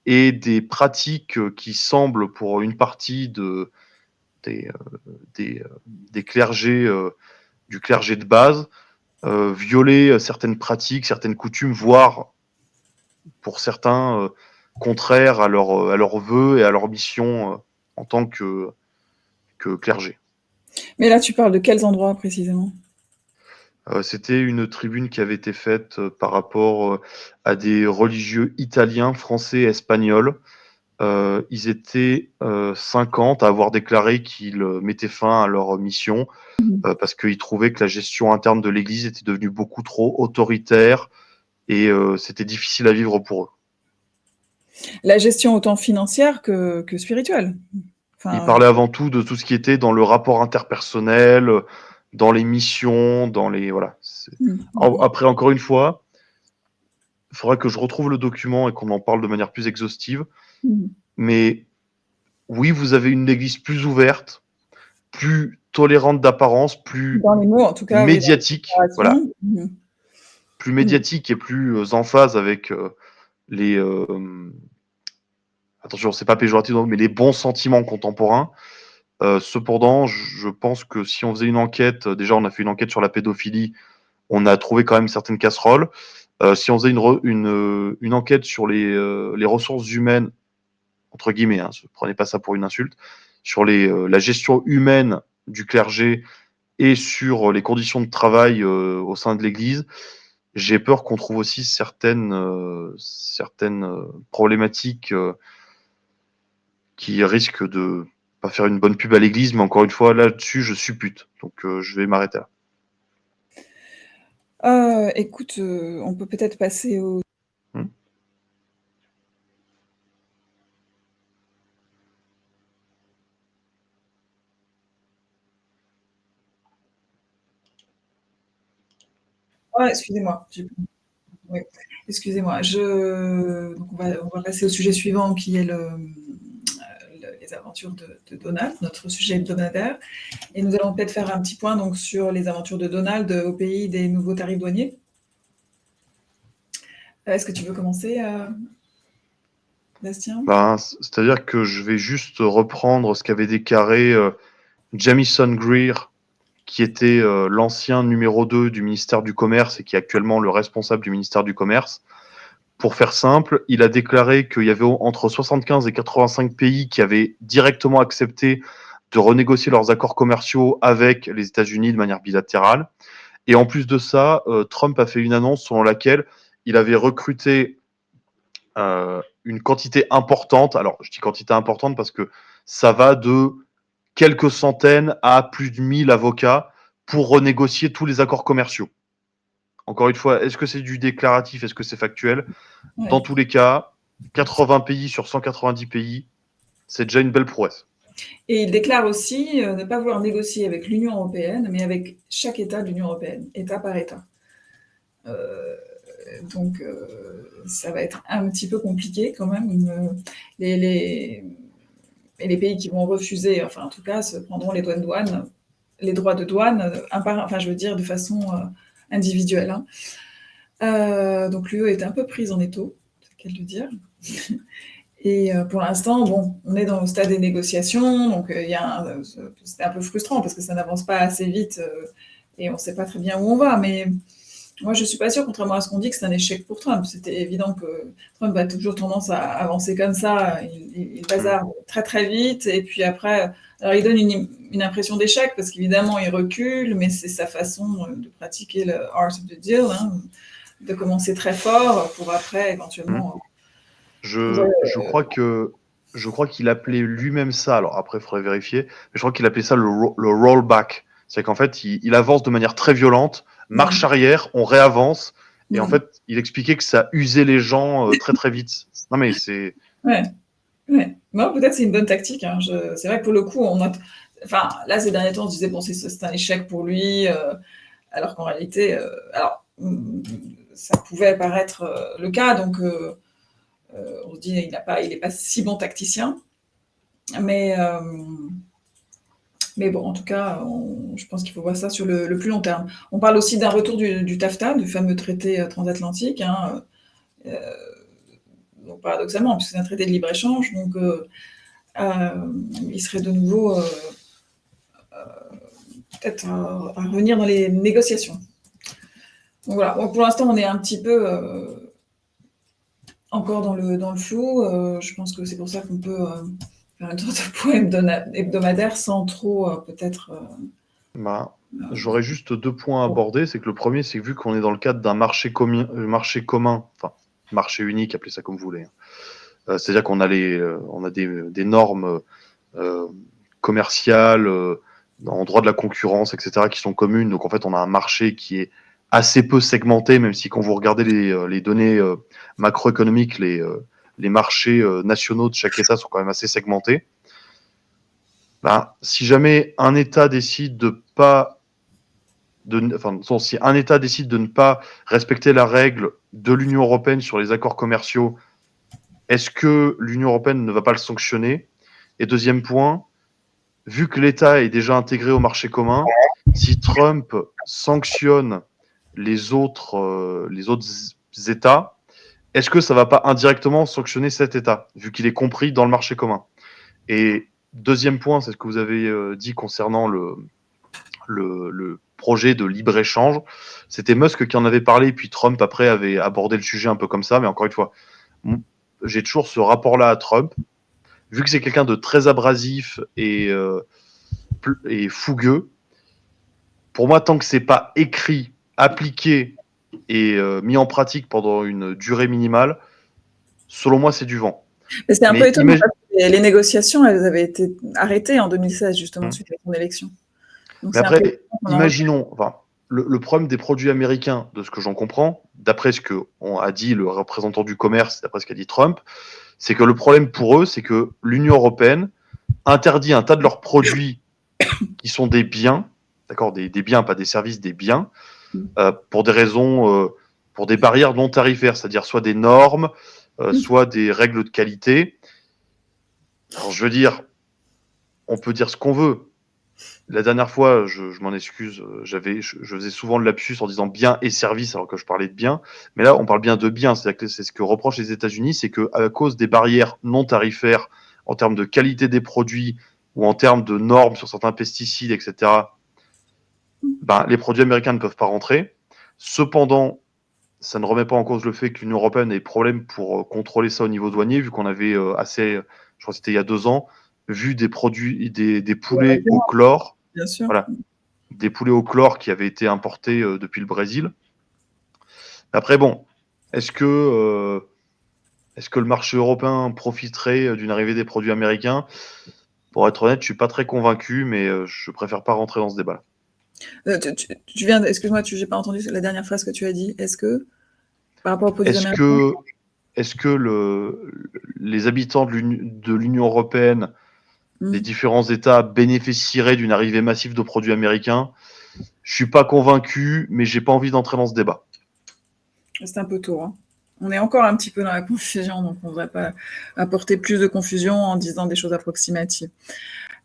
S3: et des pratiques qui semblent pour une partie des, des clergés, du clergé de base, violer certaines pratiques, certaines coutumes, voire pour certains contraires à leurs vœux et à leur mission en tant que clergé.
S2: Mais là, tu parles de quels endroits précisément?
S3: C'était une tribune qui avait été faite par rapport à des religieux italiens, français, espagnols. Ils étaient 50 à avoir déclaré qu'ils mettaient fin à leur mission
S2: Mmh.
S3: parce qu'ils trouvaient que la gestion interne de l'Église était devenue beaucoup trop autoritaire et c'était difficile à vivre pour eux.
S2: La gestion autant financière que spirituelle.
S3: Ils
S2: Enfin,
S3: parlaient avant tout de tout ce qui était dans le rapport interpersonnel, dans les missions, dans les voilà. Après, encore une fois, il faudrait que je retrouve le document et qu'on en parle de manière plus exhaustive.
S2: Mmh.
S3: Mais oui, vous avez une église plus ouverte, plus tolérante d'apparence, plus
S2: Dans les mots, en tout cas, oui, dans les
S3: médiatique, voilà,
S2: déclarations. Mmh.
S3: plus
S2: Mmh.
S3: médiatique et plus en phase avec les attention, c'est pas péjoratif, mais les bons sentiments contemporains. Cependant, je pense que si on faisait une enquête, déjà on a fait une enquête sur la pédophilie, on a trouvé quand même certaines casseroles. Si on faisait une enquête sur les ressources humaines, entre guillemets, hein, ne prenez pas ça pour une insulte, sur la gestion humaine du clergé et sur les conditions de travail au sein de l'Église, j'ai peur qu'on trouve aussi certaines problématiques qui risquent de pas faire une bonne pub à l'Église, mais encore une fois, là-dessus, je suppute. Donc, je vais m'arrêter là.
S2: Écoute, on peut peut-être passer au
S3: Hmm.
S2: excusez-moi, oui, excusez-moi. Donc on va passer au sujet suivant qui est les aventures de Donald, notre sujet hebdomadaire. Et nous allons peut-être faire un petit point donc sur les aventures de Donald au pays des nouveaux tarifs douaniers. Est-ce que tu veux commencer, Bastien?
S3: Ben, c'est-à-dire que je vais juste reprendre ce qu'avait déclaré Jamieson Greer, qui était l'ancien numéro 2 du ministère du Commerce et qui est actuellement le responsable du ministère du Commerce. Pour faire simple, il a déclaré qu'il y avait entre 75 et 85 pays qui avaient directement accepté de renégocier leurs accords commerciaux avec les États-Unis de manière bilatérale. Et en plus de ça, Trump a fait une annonce selon laquelle il avait recruté une quantité importante. Alors, je dis quantité importante parce que ça va de quelques centaines à plus de 1000 avocats pour renégocier tous les accords commerciaux. Encore une fois, est-ce que c'est du déclaratif, est-ce que c'est factuel? Dans
S2: Ouais.
S3: tous les cas, 80 pays sur 190 pays, c'est déjà une belle prouesse.
S2: Et il déclare aussi ne pas vouloir négocier avec l'Union européenne, mais avec chaque État de l'Union européenne, État par État. Donc, ça va être un petit peu compliqué quand même. Et les pays qui vont refuser, enfin en tout cas, se prendront les droits de douane, enfin je veux dire de façon individuelle. Hein. Donc l'UE est un peu prise en étau, c'est le cas de le dire. Et pour l'instant, bon, on est dans le stade des négociations, donc c'était un peu frustrant parce que ça n'avance pas assez vite et on ne sait pas très bien où on va. Mais moi, je ne suis pas sûre, contrairement à ce qu'on dit, que c'est un échec pour Trump. C'était évident que Trump a toujours tendance à avancer comme ça. Il bazarde très très vite et puis après, alors il donne une impression d'échec parce qu'évidemment, il recule, mais c'est sa façon de pratiquer le art of the deal, hein, de commencer très fort pour après éventuellement.
S3: Je crois qu'il appelait lui-même ça, alors après il faudrait vérifier, mais je crois qu'il appelait ça le rollback. C'est qu'en fait, il avance de manière très violente, marche arrière, on réavance, et en fait, il expliquait que ça usait les gens très très vite. Non mais c'est...
S2: Ouais. Non, peut-être c'est une bonne tactique, hein. C'est vrai que pour le coup, enfin, là, ces derniers temps, on se disait, bon, c'est un échec pour lui, alors qu'en réalité, ça pouvait paraître le cas, donc on se dit, il n'est pas si bon tacticien, mais bon, en tout cas, je pense qu'il faut voir ça sur le plus long terme. On parle aussi d'un retour du TAFTA, du fameux traité transatlantique, hein, donc paradoxalement, puisque c'est un traité de libre-échange, donc il serait de nouveau peut-être à revenir dans les négociations. Donc voilà, bon, pour l'instant, on est un petit peu encore dans le flou. Je pense que c'est pour ça qu'on peut faire une sorte de point hebdomadaire sans trop peut-être...
S3: J'aurais juste 2 points à aborder. C'est que le premier, c'est que vu qu'on est dans le cadre d'un marché commun, enfin, marché unique, appelez ça comme vous voulez. C'est-à-dire qu'on a on a des normes commerciales, en droit de la concurrence, etc., qui sont communes. Donc, en fait, on a un marché qui est assez peu segmenté, même si quand vous regardez les données macroéconomiques, les marchés nationaux de chaque État sont quand même assez segmentés. Si jamais un État décide si un État décide de ne pas respecter la règle de l'Union européenne sur les accords commerciaux, est-ce que l'Union européenne ne va pas le sanctionner? Et deuxième point, vu que l'État est déjà intégré au marché commun, si Trump sanctionne les autres États, est-ce que ça ne va pas indirectement sanctionner cet État, vu qu'il est compris dans le marché commun? Et deuxième point, c'est ce que vous avez dit concernant le projet de libre-échange. C'était Musk qui en avait parlé, puis Trump après avait abordé le sujet un peu comme ça, mais encore une fois, j'ai toujours ce rapport-là à Trump. Vu que c'est quelqu'un de très abrasif et fougueux, pour moi, tant que c'est pas écrit, appliqué et mis en pratique pendant une durée minimale, selon moi, c'est du vent.
S2: Mais c'est un peu étonnant parce que les négociations, elles avaient été arrêtées en 2016, justement, suite à son élection.
S3: Donc, mais après, imaginons, enfin, le problème des produits américains, de ce que j'en comprends, d'après ce qu'on a dit le représentant du commerce, d'après ce qu'a dit Trump, c'est que le problème pour eux, c'est que l'Union européenne interdit un tas de leurs produits qui sont des biens, d'accord, des biens, pas des services, des biens, pour des raisons, pour des barrières non tarifaires, c'est-à-dire soit des normes, soit des règles de qualité. Alors, je veux dire, on peut dire ce qu'on veut. La dernière fois, je m'en excuse, je faisais souvent le lapsus en disant biens et services alors que je parlais de biens. Mais là, on parle bien de biens. C'est-à-dire que c'est ce que reprochent les États-Unis, c'est qu'à cause des barrières non tarifaires en termes de qualité des produits ou en termes de normes sur certains pesticides, etc., les produits américains ne peuvent pas rentrer. Cependant, ça ne remet pas en cause le fait que l'Union européenne ait des problèmes pour contrôler ça au niveau douanier, vu qu'on avait je crois que c'était il y a 2 ans, vu des produits, des poulets au chlore.
S2: Bien sûr.
S3: Voilà, des poulets au chlore qui avaient été importés depuis le Brésil. Après, bon, est-ce que le marché européen profiterait d'une arrivée des produits américains? Pour être honnête, je suis pas très convaincu, mais je préfère pas rentrer dans ce débat-là.
S2: Excuse-moi, j'ai pas entendu la dernière phrase que tu as dit. Est-ce que, par rapport aux produits américains,
S3: est-ce que les habitants de l'Union européenne, des différents États, bénéficieraient d'une arrivée massive de produits américains? Je suis pas convaincu, mais j'ai pas envie d'entrer dans ce débat.
S2: C'est un peu tôt, hein. On est encore un petit peu dans la confusion, donc on ne devrait pas apporter plus de confusion en disant des choses approximatives.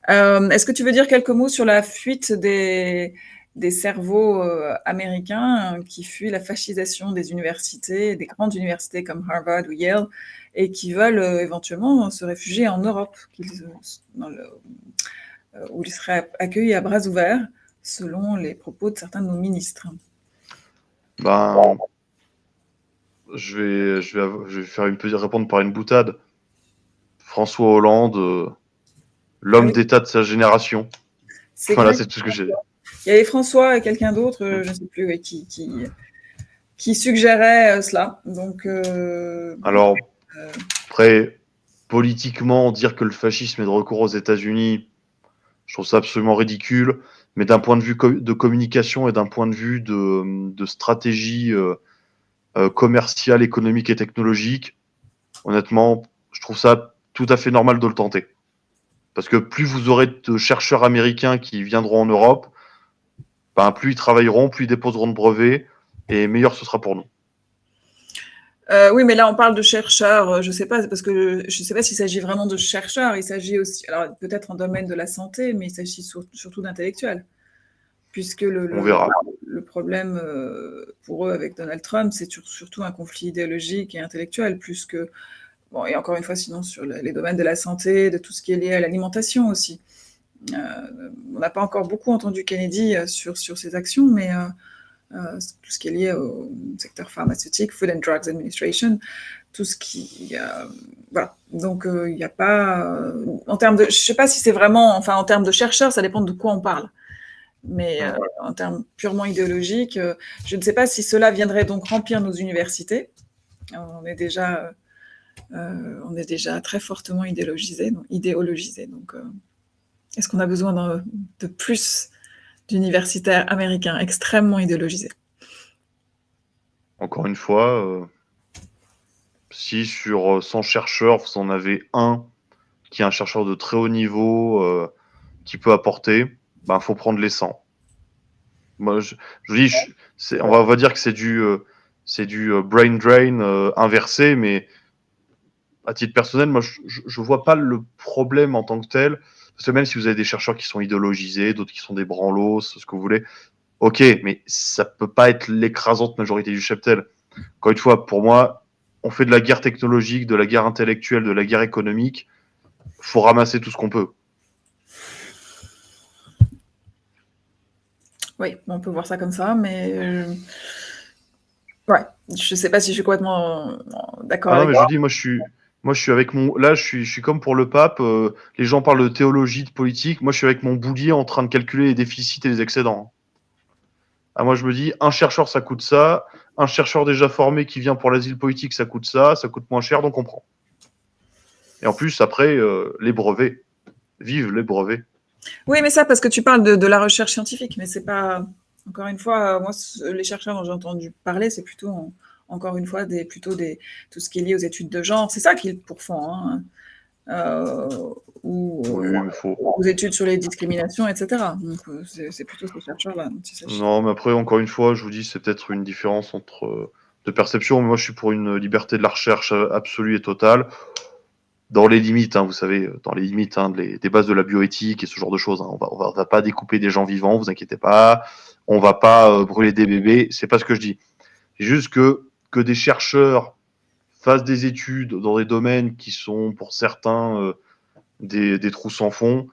S2: Est-ce que tu veux dire quelques mots sur la fuite des des cerveaux américains qui fuient la fascisation des universités, des grandes universités comme Harvard ou Yale, et qui veulent éventuellement se réfugier en Europe, où ils seraient accueillis à bras ouverts, selon les propos de certains de nos ministres.
S3: Ben, je vais faire répondre par une boutade. François Hollande, l'homme d'État de sa génération. Voilà, c'est tout ce que j'ai.
S2: Il y avait François et quelqu'un d'autre, je ne sais plus, qui suggérait cela. Donc,
S3: alors, après, politiquement, dire que le fascisme est de recours aux États-Unis, je trouve ça absolument ridicule. Mais d'un point de vue de communication et d'un point de vue de stratégie commerciale, économique et technologique, honnêtement, je trouve ça tout à fait normal de le tenter. Parce que plus vous aurez de chercheurs américains qui viendront en Europe, ben, plus ils travailleront, plus ils déposeront de brevets, et meilleur ce sera pour nous.
S2: Oui, mais là, on parle de chercheurs, je ne sais pas, parce que je ne sais pas s'il s'agit vraiment de chercheurs, il s'agit aussi, alors peut-être en domaine de la santé, mais il s'agit surtout d'intellectuels. Puisque le problème pour eux avec Donald Trump, c'est surtout un conflit idéologique et intellectuel, plus que, bon, et encore une fois, sinon sur les domaines de la santé, de tout ce qui est lié à l'alimentation aussi. On n'a pas encore beaucoup entendu Kennedy sur ses actions, mais tout ce qui est lié au secteur pharmaceutique, Food and Drugs Administration, tout ce qui... voilà. Donc, il n'y a pas... en termes de... Je ne sais pas si c'est vraiment... Enfin, en termes de chercheurs, ça dépend de quoi on parle. Mais en termes purement idéologiques, je ne sais pas si cela viendrait donc remplir nos universités. On est déjà très fortement idéologisé. Donc, est-ce qu'on a besoin de plus d'universitaires américains extrêmement idéologisés?
S3: Encore une fois, si sur 100 chercheurs, vous en avez un qui est un chercheur de très haut niveau, qui peut apporter, ben, faut prendre les 100. Moi, je dis, on va dire que c'est du brain drain inversé, mais à titre personnel, moi, je vois pas le problème en tant que tel. Parce que même si vous avez des chercheurs qui sont idéologisés, d'autres qui sont des branlos, ce que vous voulez, ok, mais ça peut pas être l'écrasante majorité du cheptel. Encore une fois, pour moi, on fait de la guerre technologique, de la guerre intellectuelle, de la guerre économique. Faut ramasser tout ce qu'on peut.
S2: Oui, on peut voir ça comme ça, mais ouais, je sais pas si je suis complètement d'accord avec
S3: mais
S2: toi.
S3: je dis, moi je suis avec mon. Là, je suis comme pour le pape. Les gens parlent de théologie, de politique. Moi, je suis avec mon boulier en train de calculer les déficits et les excédents. Ah, moi, je me dis, un chercheur, ça coûte ça. Un chercheur déjà formé qui vient pour l'asile politique, ça coûte ça. Ça coûte moins cher, donc on prend. Et en plus, après, les brevets. Vive les brevets.
S2: Oui, mais ça, parce que tu parles de la recherche scientifique, mais c'est pas. Encore une fois, moi, les chercheurs dont j'ai entendu parler, c'est plutôt, encore une fois, tout ce qui est lié aux études de genre. C'est ça qu'ils pourfont, hein. Ou aux études sur les discriminations, etc. Donc, c'est plutôt ces chercheurs-là.
S3: Non, mais après, encore une fois, je vous dis, c'est peut-être une différence de perception. Moi, je suis pour une liberté de la recherche absolue et totale. Dans les limites, vous savez, dans les limites des bases de la bioéthique et ce genre de choses. On va pas découper des gens vivants, vous inquiétez pas. On va pas brûler des bébés. C'est pas ce que je dis. C'est juste que des chercheurs fassent des études dans des domaines qui sont pour certains des trous sans fond.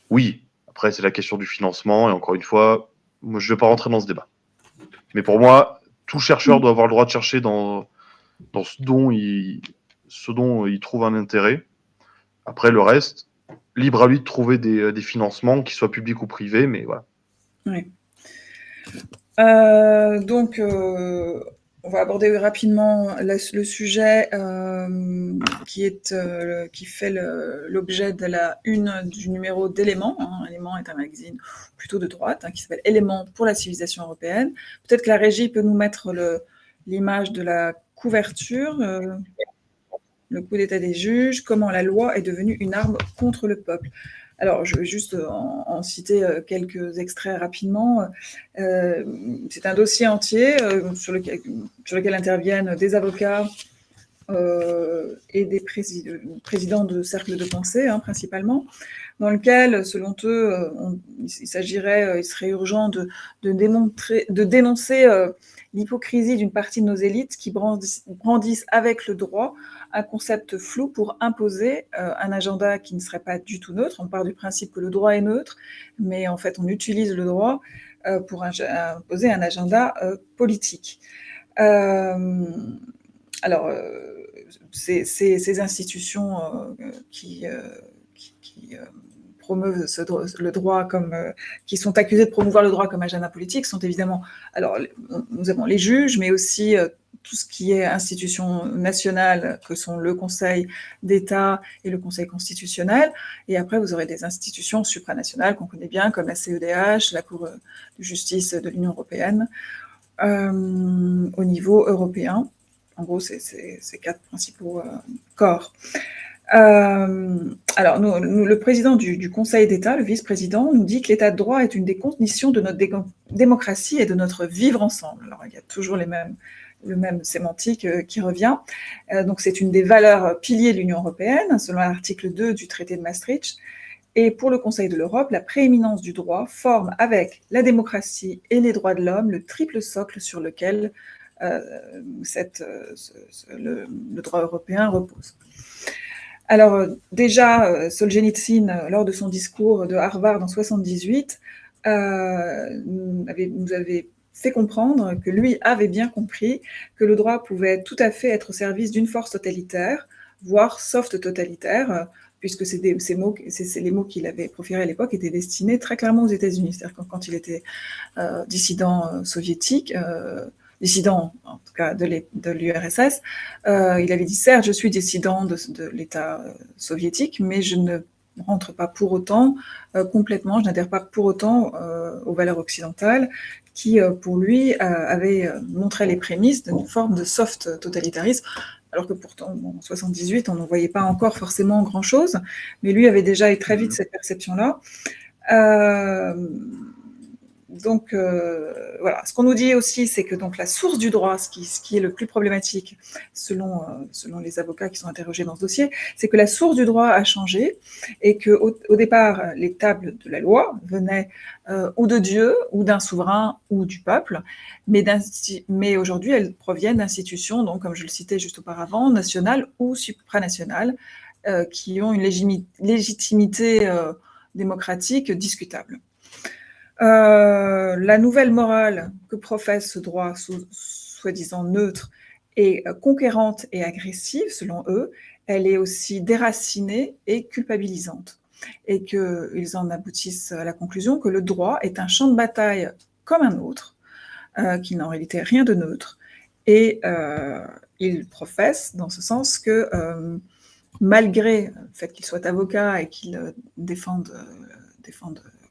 S3: Oui. Après, c'est la question du financement. Et encore une fois, moi, je vais pas rentrer dans ce débat. Mais pour moi, tout chercheur doit avoir le droit de chercher dans ce dont il trouve un intérêt. Après, le reste, libre à lui de trouver des financements, qu'ils soient publics ou privés, mais voilà.
S2: Oui. Donc, on va aborder rapidement le sujet qui fait l'objet de la une du numéro d'Éléments. Éléments est un magazine plutôt de droite qui s'appelle Éléments pour la civilisation européenne. Peut-être que la régie peut nous mettre l'image de la couverture. Le coup d'état des juges, comment la loi est devenue une arme contre le peuple. Alors, je vais juste en citer quelques extraits rapidement. C'est un dossier entier sur lequel interviennent des avocats et des présidents de cercles de pensée, hein, principalement, dans lequel, selon eux, il serait urgent de dénoncer l'hypocrisie d'une partie de nos élites qui brandissent avec le droit un concept flou pour imposer un agenda qui ne serait pas du tout neutre. On part du principe que le droit est neutre, mais en fait, on utilise le droit pour imposer un agenda politique. Alors, ces institutions qui promeuvent le droit comme qui sont accusés de promouvoir le droit comme agenda politique sont évidemment, alors nous avons les juges, mais aussi tout ce qui est institutions nationales, que sont le Conseil d'État et le Conseil constitutionnel, et après vous aurez des institutions supranationales qu'on connaît bien, comme la CEDH, la Cour de justice de l'Union européenne, au niveau européen. En gros, c'est ces 4 principaux corps. Alors, le président du Conseil d'État, le vice-président, nous dit que l'état de droit est une des conditions de notre démocratie et de notre vivre ensemble. Alors, il y a toujours le même sémantique qui revient. Donc, c'est une des valeurs piliers de l'Union européenne, selon l'article 2 du traité de Maastricht. Et pour le Conseil de l'Europe, la prééminence du droit forme, avec la démocratie et les droits de l'homme, le triple socle sur lequel le droit européen repose. Alors déjà, Solzhenitsyn, lors de son discours de Harvard en 1978, nous avait fait comprendre que lui avait bien compris que le droit pouvait tout à fait être au service d'une force totalitaire, voire soft totalitaire, puisque les mots qu'il avait proférés à l'époque étaient destinés très clairement aux États-Unis. C'est-à-dire que quand il était dissident soviétique, dissident en tout cas de l'URSS, il avait dit certes je suis dissident de l'État soviétique, mais je ne rentre pas pour autant complètement, je n'adhère pas pour autant aux valeurs occidentales qui pour lui avaient montré les prémices d'une forme de soft totalitarisme, alors que pourtant en 1978 on n'en voyait pas encore forcément grand-chose, mais lui avait déjà eu très vite cette perception-là. Donc voilà, ce qu'on nous dit aussi, c'est que donc la source du droit, ce qui est le plus problématique selon les avocats qui sont interrogés dans ce dossier, c'est que la source du droit a changé et qu'au départ, les tables de la loi venaient ou de Dieu, ou d'un souverain, ou du peuple, mais aujourd'hui, elles proviennent d'institutions, donc comme je le citais juste auparavant, nationales ou supranationales, qui ont une légitimité démocratique discutable. La nouvelle morale que professe ce droit soi-disant neutre est conquérante et agressive, selon eux. Elle est aussi déracinée et culpabilisante. Et qu'ils en aboutissent à la conclusion que le droit est un champ de bataille comme un autre, qui n'a en réalité rien de neutre. Et ils professent dans ce sens que malgré le fait qu'ils soient avocats et qu'ils défendent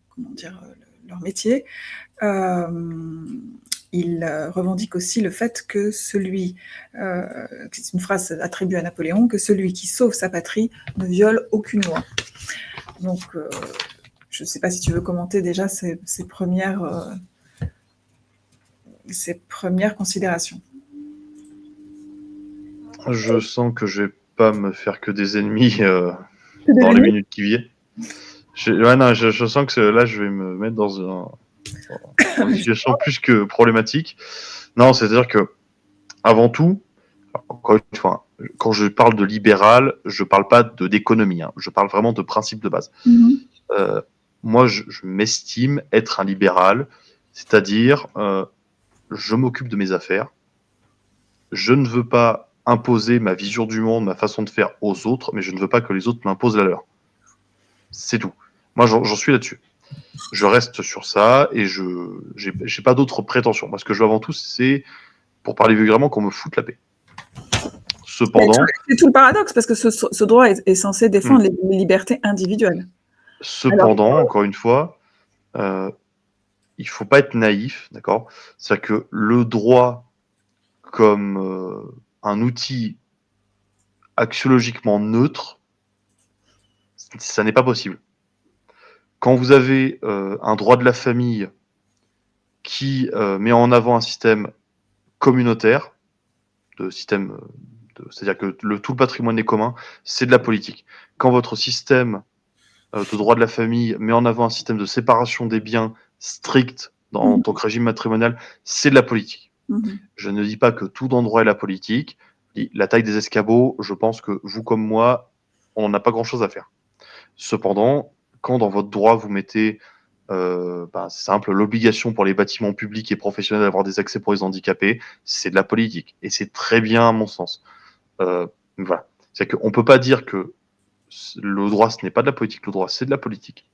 S2: comment dire, leur métier, il revendique aussi le fait que c'est une phrase attribuée à Napoléon, que celui qui sauve sa patrie ne viole aucune loi. Donc, je ne sais pas si tu veux commenter déjà ces premières considérations.
S3: Je sens que je vais pas me faire que des ennemis dans les minutes qui viennent. Je sens que là, je vais me mettre dans une situation plus que problématique. Non, c'est-à-dire que, avant tout, encore une fois, quand je parle de libéral, je parle pas d'économie, hein, je parle vraiment de principe de base. Moi, je m'estime être un libéral, c'est-à-dire, je m'occupe de mes affaires, je ne veux pas imposer ma vision du monde, ma façon de faire aux autres, mais je ne veux pas que les autres m'imposent la leur. C'est tout. Moi, j'en suis là-dessus. Je reste sur ça et je n'ai pas d'autres prétentions. Moi, ce que je veux avant tout, c'est, pour parler vulgairement, qu'on me foute la paix. Cependant,
S2: c'est tout le paradoxe, parce que ce droit est censé défendre les libertés individuelles.
S3: Cependant, encore une fois, il ne faut pas être naïf, d'accord ? C'est-à-dire que le droit, comme un outil axiologiquement neutre, ça n'est pas possible. Quand vous avez un droit de la famille qui met en avant un système communautaire, de système c'est-à-dire que tout le patrimoine est commun, c'est de la politique. Quand votre système de droit de la famille met en avant un système de séparation des biens strict en tant que régime matrimonial, c'est de la politique. Je ne dis pas que tout dans le droit est la politique. La taille des escabeaux, je pense que vous comme moi, on n'a pas grand-chose à faire. Cependant, quand dans votre droit vous mettez, c'est simple, l'obligation pour les bâtiments publics et professionnels d'avoir des accès pour les handicapés, c'est de la politique. Et c'est très bien à mon sens. Voilà. C'est-à-dire qu'on ne peut pas dire que le droit, ce n'est pas de la politique, le droit, c'est de la politique.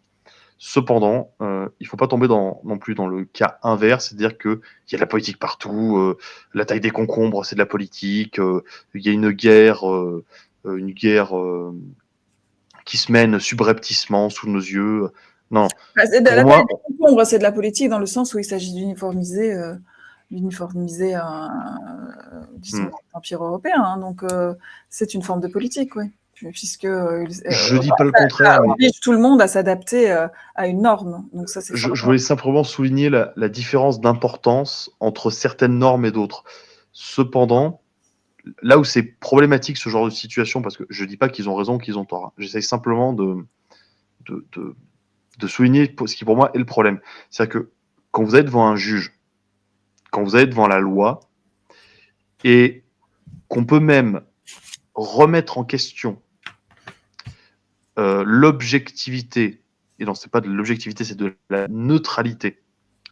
S3: Cependant, il ne faut pas tomber non plus dans le cas inverse, c'est-à-dire qu'il y a de la politique partout, la taille des concombres, c'est de la politique, il y a une guerre qui se mène subrepticement sous nos yeux. Non,
S2: La
S3: pour
S2: taille
S3: moi,
S2: des concombres, c'est de la politique dans le sens où il s'agit d'uniformiser disons, l'Empire européen. Hein, donc, c'est une forme de politique, oui. Puisque
S3: je dis pas le contraire,
S2: ça
S3: mais
S2: oblige tout le monde à s'adapter à une norme. Donc ça, c'est
S3: je voulais simplement souligner la différence d'importance entre certaines normes et d'autres. Cependant, là où c'est problématique ce genre de situation, parce que je dis pas qu'ils ont raison, qu'ils ont tort. Hein. J'essaye simplement de souligner ce qui pour moi est le problème. C'est-à-dire que quand vous êtes devant un juge, quand vous êtes devant la loi, et qu'on peut même remettre en question l'objectivité, et non, c'est pas de l'objectivité, c'est de la neutralité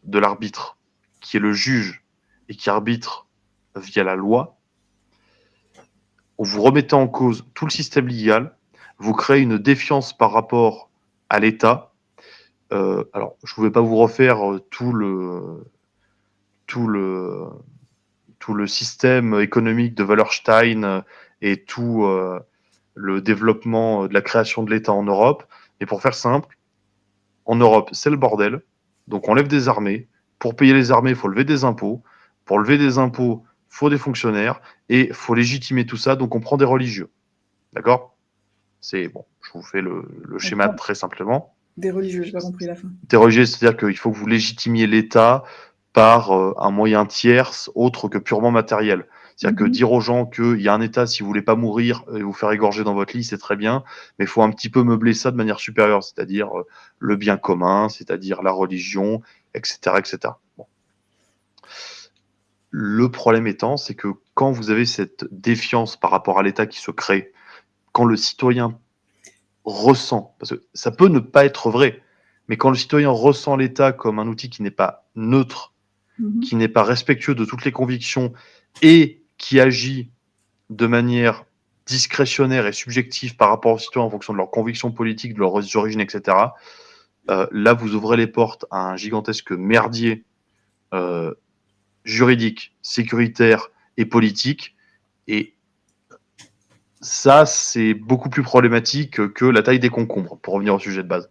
S3: de l'arbitre, qui est le juge et qui arbitre via la loi, vous remettez en cause tout le système légal, vous créez une défiance par rapport à l'État. Alors, je ne vais pas vous refaire tout le système économique de Wallerstein et tout le développement de la création de l'État en Europe. Mais pour faire simple, en Europe, c'est le bordel. Donc on lève des armées. Pour payer les armées, il faut lever des impôts. Pour lever des impôts, il faut des fonctionnaires. Et il faut légitimer tout ça. Donc on prend des religieux. D'accord? C'est bon, je vous fais le schéma très simplement.
S2: Des religieux, j'ai pas compris la fin.
S3: Des religieux, c'est-à-dire qu'il faut que vous légitimiez l'État par un moyen tierce autre que purement matériel. C'est-à-dire que dire aux gens qu'il y a un État, si vous voulez pas mourir et vous faire égorger dans votre lit, c'est très bien, mais il faut un petit peu meubler ça de manière supérieure, c'est-à-dire le bien commun, c'est-à-dire la religion, etc. etc. Bon. Le problème étant, c'est que quand vous avez cette défiance par rapport à l'État qui se crée, quand le citoyen ressent, parce que ça peut ne pas être vrai, mais quand le citoyen ressent l'État comme un outil qui n'est pas neutre, qui n'est pas respectueux de toutes les convictions et qui agit de manière discrétionnaire et subjective par rapport aux citoyens en fonction de leurs convictions politiques, de leurs origines, etc., là, vous ouvrez les portes à un gigantesque merdier juridique, sécuritaire et politique. Et ça, c'est beaucoup plus problématique que la taille des concombres, pour revenir au sujet de base.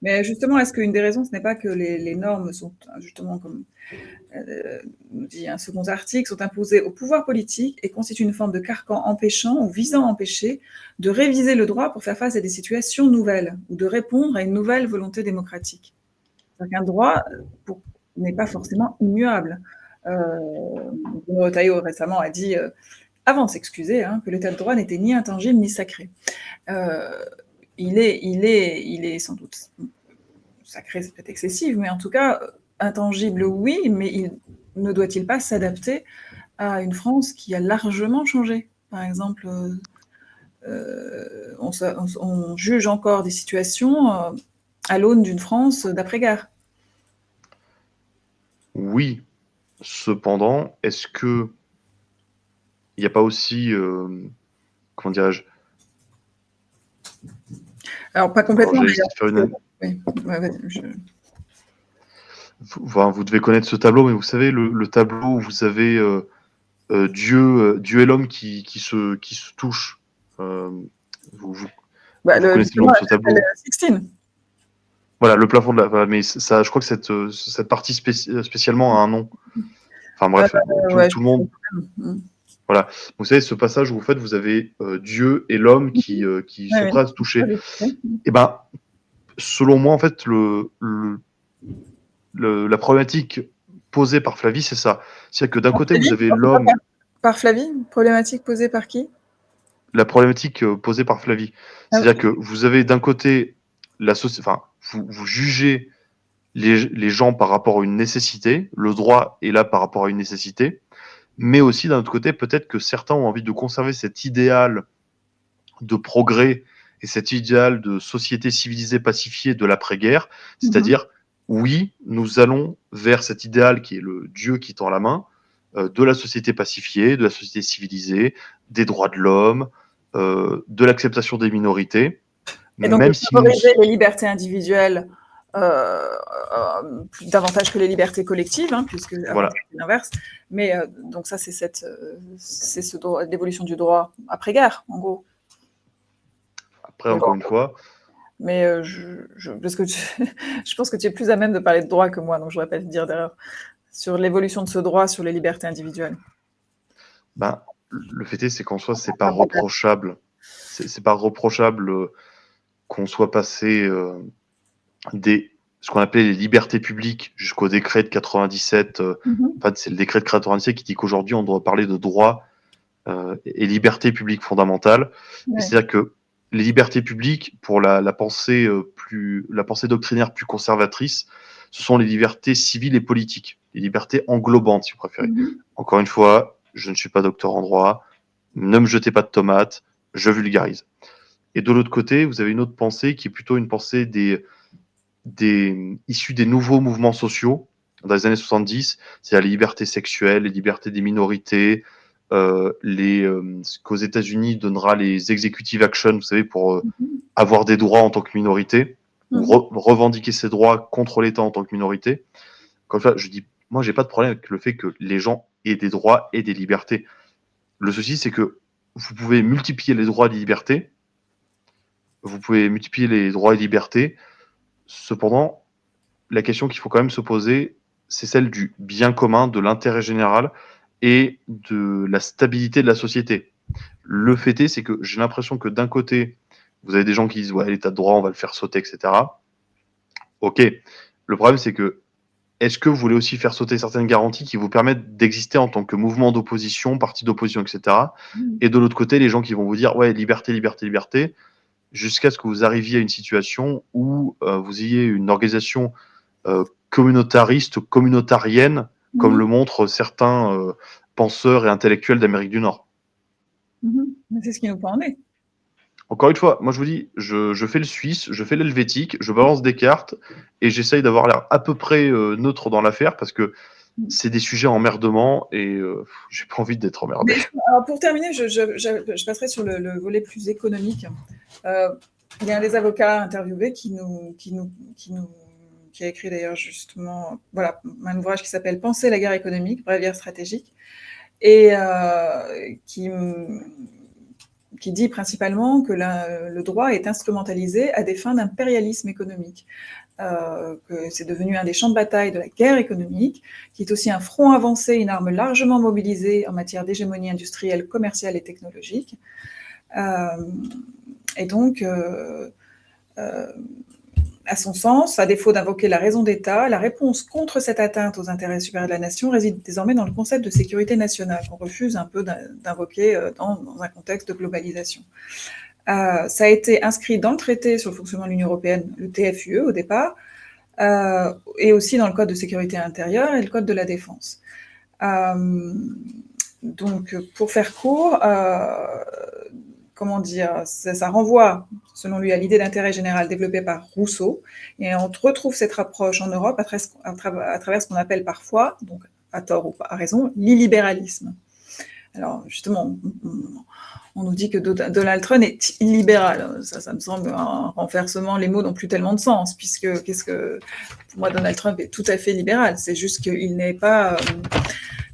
S2: Mais justement, est-ce qu'une des raisons, ce n'est pas que les normes sont, justement, comme nous dit un second article, sont imposées au pouvoir politique et constituent une forme de carcan empêchant ou visant à empêcher de réviser le droit pour faire face à des situations nouvelles ou de répondre à une nouvelle volonté démocratique. C'est-à-dire qu'un droit n'est pas forcément immuable. Bruno Retailleau récemment a dit, avant de s'excuser, que l'état de droit n'était ni intangible ni sacré. Il est sans doute sacré, c'est peut-être excessif, mais en tout cas, intangible, oui, mais ne doit-il pas s'adapter à une France qui a largement changé? Par exemple, on juge encore des situations à l'aune d'une France d'après-guerre.
S3: Oui, cependant, est-ce que il n'y a pas aussi, comment dirais-je?
S2: Alors, pas complètement.
S3: Oui, vous devez connaître ce tableau, mais vous savez, le tableau où vous avez Dieu et l'homme qui se touchent. Vous connaissez le nom de ce tableau.
S2: Sixtine.
S3: Voilà, le plafond de la. Mais ça, je crois que cette partie spécialement a un nom. Enfin bref, tout le monde. Voilà. Vous savez, ce passage où vous avez Dieu et l'homme qui sont prêts à se toucher. Et ben, selon moi, en fait, la problématique posée par Flavie, c'est ça. C'est-à-dire que d'un côté, vous avez l'homme.
S2: Par Flavie? Problématique posée par qui?
S3: La problématique posée par Flavie. C'est-à-dire que vous avez d'un côté vous jugez les gens par rapport à une nécessité, le droit est là par rapport à une nécessité, mais aussi d'un autre côté, peut-être que certains ont envie de conserver cet idéal de progrès et cet idéal de société civilisée pacifiée de l'après-guerre, c'est-à-dire, oui, nous allons vers cet idéal qui est le Dieu qui tend la main, de la société pacifiée, de la société civilisée, des droits de l'homme, de l'acceptation des minorités,
S2: Et donc,
S3: même si
S2: favoriser les libertés individuelles davantage que les libertés collectives, hein, puisque
S3: voilà.
S2: c'est l'inverse. Mais donc ça, c'est l'évolution du droit après-guerre, en gros.
S3: Après, encore une fois.
S2: Mais parce que je pense que tu es plus à même de parler de droit que moi, donc je ne voudrais pas te dire d'erreur. Sur l'évolution de ce droit, sur les libertés individuelles.
S3: Ben, le fait est, c'est qu'en soi, c'est pas reprochable. C'est pas reprochable qu'on soit passé ce qu'on appelait les libertés publiques jusqu'au décret de 97. En fait, c'est le décret de 97 qui dit qu'aujourd'hui, on doit parler de droits et libertés publiques fondamentales.
S2: Ouais.
S3: C'est-à-dire que les libertés publiques, pour la pensée doctrinaire plus conservatrice, ce sont les libertés civiles et politiques, les libertés englobantes, si vous préférez. Encore une fois, je ne suis pas docteur en droit, ne me jetez pas de tomates, je vulgarise. Et de l'autre côté, vous avez une autre pensée qui est plutôt une pensée issue des nouveaux mouvements sociaux dans les années 70, c'est la liberté sexuelle, les libertés des minorités, ce qu'aux États-Unis donnera les executive action, vous savez, pour avoir des droits en tant que minorité, ou revendiquer ses droits contre l'État en tant que minorité. Comme ça, je dis, moi, j'ai pas de problème avec le fait que les gens aient des droits et des libertés. Le souci, c'est que vous pouvez multiplier les droits et les libertés, cependant, la question qu'il faut quand même se poser, c'est celle du bien commun, de l'intérêt général et de la stabilité de la société. Le fait est, c'est que j'ai l'impression que d'un côté, vous avez des gens qui disent ouais, l'état de droit, on va le faire sauter, etc. Ok. Le problème, c'est que est-ce que vous voulez aussi faire sauter certaines garanties qui vous permettent d'exister en tant que mouvement d'opposition, parti d'opposition, etc. Et de l'autre côté, les gens qui vont vous dire ouais, liberté, liberté, liberté, jusqu'à ce que vous arriviez à une situation où vous ayez une organisation communautariste, communautarienne, comme le montrent certains penseurs et intellectuels d'Amérique du Nord.
S2: Mais c'est ce qui nous peut en est.
S3: Encore une fois, moi je vous dis, je fais le suisse, je fais l'helvétique, je balance des cartes et j'essaye d'avoir l'air à peu près neutre dans l'affaire parce que c'est des sujets emmerdements et j'ai pas envie d'être emmerdé.
S2: Alors pour terminer, je passerai sur le volet plus économique. Il y a un des avocats interviewés qui a écrit d'ailleurs justement un ouvrage qui s'appelle Penser la guerre économique, bréviaire stratégique, et qui dit principalement que le droit est instrumentalisé à des fins d'impérialisme économique, que c'est devenu un des champs de bataille de la guerre économique, qui est aussi un front avancé, une arme largement mobilisée en matière d'hégémonie industrielle, commerciale et technologique. Et donc, à son sens, à défaut d'invoquer la raison d'État, la réponse contre cette atteinte aux intérêts supérieurs de la nation réside désormais dans le concept de sécurité nationale, qu'on refuse un peu d'invoquer dans un contexte de globalisation. Ça a été inscrit dans le traité sur le fonctionnement de l'Union européenne, le TFUE au départ, et aussi dans le Code de sécurité intérieure et le Code de la défense. Donc, pour faire court, ça renvoie, selon lui, à l'idée d'intérêt général développée par Rousseau, et on retrouve cette approche en Europe à travers ce qu'on appelle parfois, donc à tort ou à raison, l'illibéralisme. Alors, justement, on nous dit que Donald Trump est illibéral. Ça me semble un renversement, les mots n'ont plus tellement de sens, puisque pour moi, Donald Trump est tout à fait libéral. C'est juste qu'il n'est pas,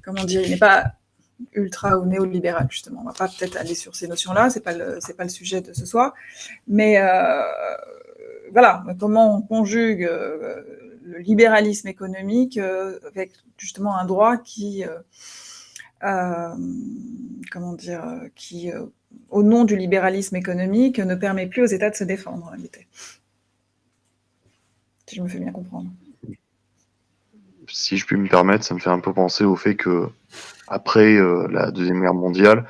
S2: il n'est pas ultra ou néolibéral, justement. On ne va pas peut-être aller sur ces notions-là, c'est pas le sujet de ce soir. Mais voilà, comment on conjugue le libéralisme économique avec justement un droit qui au nom du libéralisme économique, ne permet plus aux États de se défendre, en réalité. Si je me fais bien comprendre.
S3: Si je puis me permettre, ça me fait un peu penser au fait que après la Deuxième Guerre mondiale,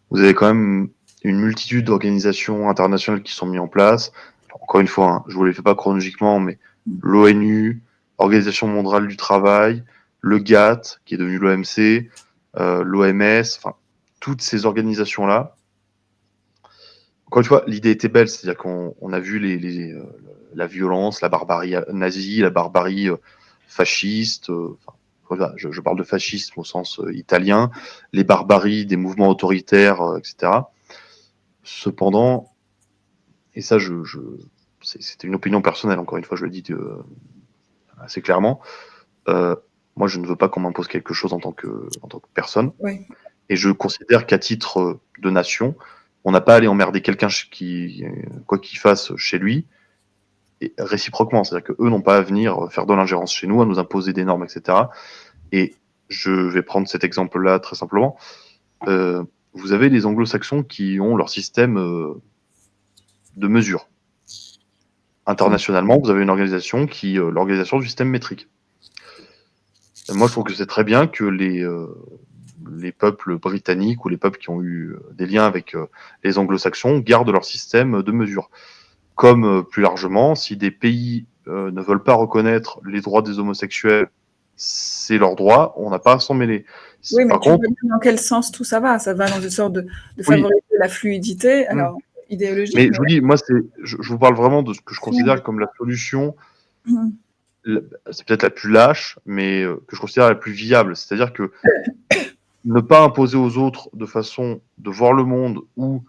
S3: vous avez quand même une multitude d'organisations internationales qui sont mises en place. Encore une fois, hein, je ne vous les fais pas chronologiquement, mais l'ONU, Organisation mondiale du travail, le GATT, qui est devenu l'OMC, l'OMS, enfin, toutes ces organisations-là. Encore une fois, l'idée était belle, c'est-à-dire qu'on a vu la violence, la barbarie nazie, la barbarie fasciste, voilà, je parle de fascisme au sens italien, les barbaries des mouvements autoritaires, etc. Cependant, et ça, c'était une opinion personnelle, encore une fois, je le dis assez clairement, moi, je ne veux pas qu'on m'impose quelque chose en tant que personne.
S2: Oui.
S3: Et je considère qu'à titre de nation, on n'a pas à aller emmerder quelqu'un quoi qu'il fasse chez lui, et réciproquement. C'est-à-dire qu'eux n'ont pas à venir faire de l'ingérence chez nous, à nous imposer des normes, etc. Et je vais prendre cet exemple-là très simplement. Vous avez les anglo-saxons qui ont leur système de mesure. Internationalement, vous avez une organisation l'organisation du système métrique. Et moi, je trouve que c'est très bien que les peuples britanniques ou les peuples qui ont eu des liens avec les anglo-saxons gardent leur système de mesure. Comme plus largement, si des pays ne veulent pas reconnaître les droits des homosexuels, c'est leur droit, on n'a pas à s'en mêler.
S2: Oui, mais
S3: Par
S2: tu
S3: contre,
S2: vois dans quel sens tout ça va? Ça va dans une sorte de
S3: oui,
S2: favoriser la fluidité, alors idéologique,
S3: mais
S2: mais
S3: je vous dis, moi, je vous parle vraiment de ce que je
S2: sinon,
S3: considère comme la solution,
S2: mmh.
S3: c'est peut-être la plus lâche, mais que je considère la plus viable. C'est-à-dire que ne pas imposer aux autres de façon de voir le monde ou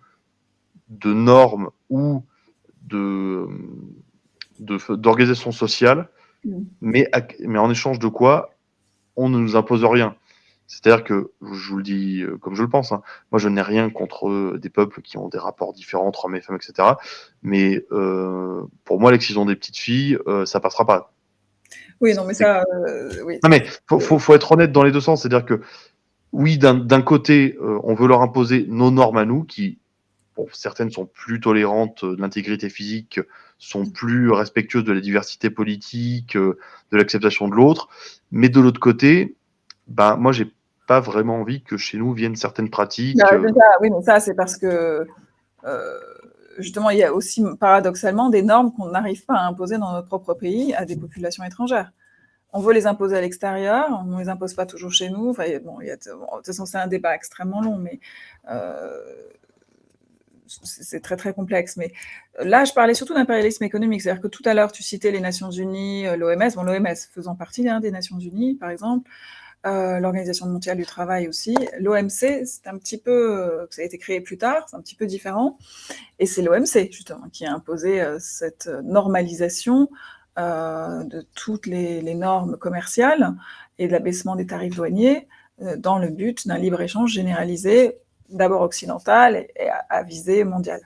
S3: de normes ou d'organisation sociale, mais en échange de quoi on ne nous impose rien. C'est-à-dire que, je vous le dis comme je le pense, hein, moi je n'ai rien contre des peuples qui ont des rapports différents entre hommes et femmes, etc. Mais pour moi, l'excision des petites filles, ça passera pas.
S2: Oui, non, mais ça, oui.
S3: Non mais faut être honnête dans les deux sens. C'est-à-dire que oui, d'un côté, on veut leur imposer nos normes à nous, qui, bon, certaines sont plus tolérantes de l'intégrité physique, sont plus respectueuses de la diversité politique, de l'acceptation de l'autre. Mais de l'autre côté, ben, moi, j'ai pas vraiment envie que chez nous viennent certaines pratiques.
S2: Oui, mais ça, c'est parce que justement, il y a aussi paradoxalement des normes qu'on n'arrive pas à imposer dans notre propre pays à des populations étrangères. On veut les imposer à l'extérieur, on ne les impose pas toujours chez nous. Enfin, bon, de toute façon, c'est un débat extrêmement long, mais c'est très très complexe. Mais là, je parlais surtout d'impérialisme économique. C'est-à-dire que tout à l'heure, tu citais les Nations Unies, l'OMS. Bon, l'OMS faisant partie des Nations Unies, par exemple. L'Organisation mondiale du travail aussi. L'OMC, c'est un petit peu, ça a été créé plus tard, c'est un petit peu différent. Et c'est l'OMC, justement, qui a imposé cette normalisation de toutes les normes commerciales et de l'abaissement des tarifs douaniers dans le but d'un libre-échange généralisé, d'abord occidental et à visée mondiale.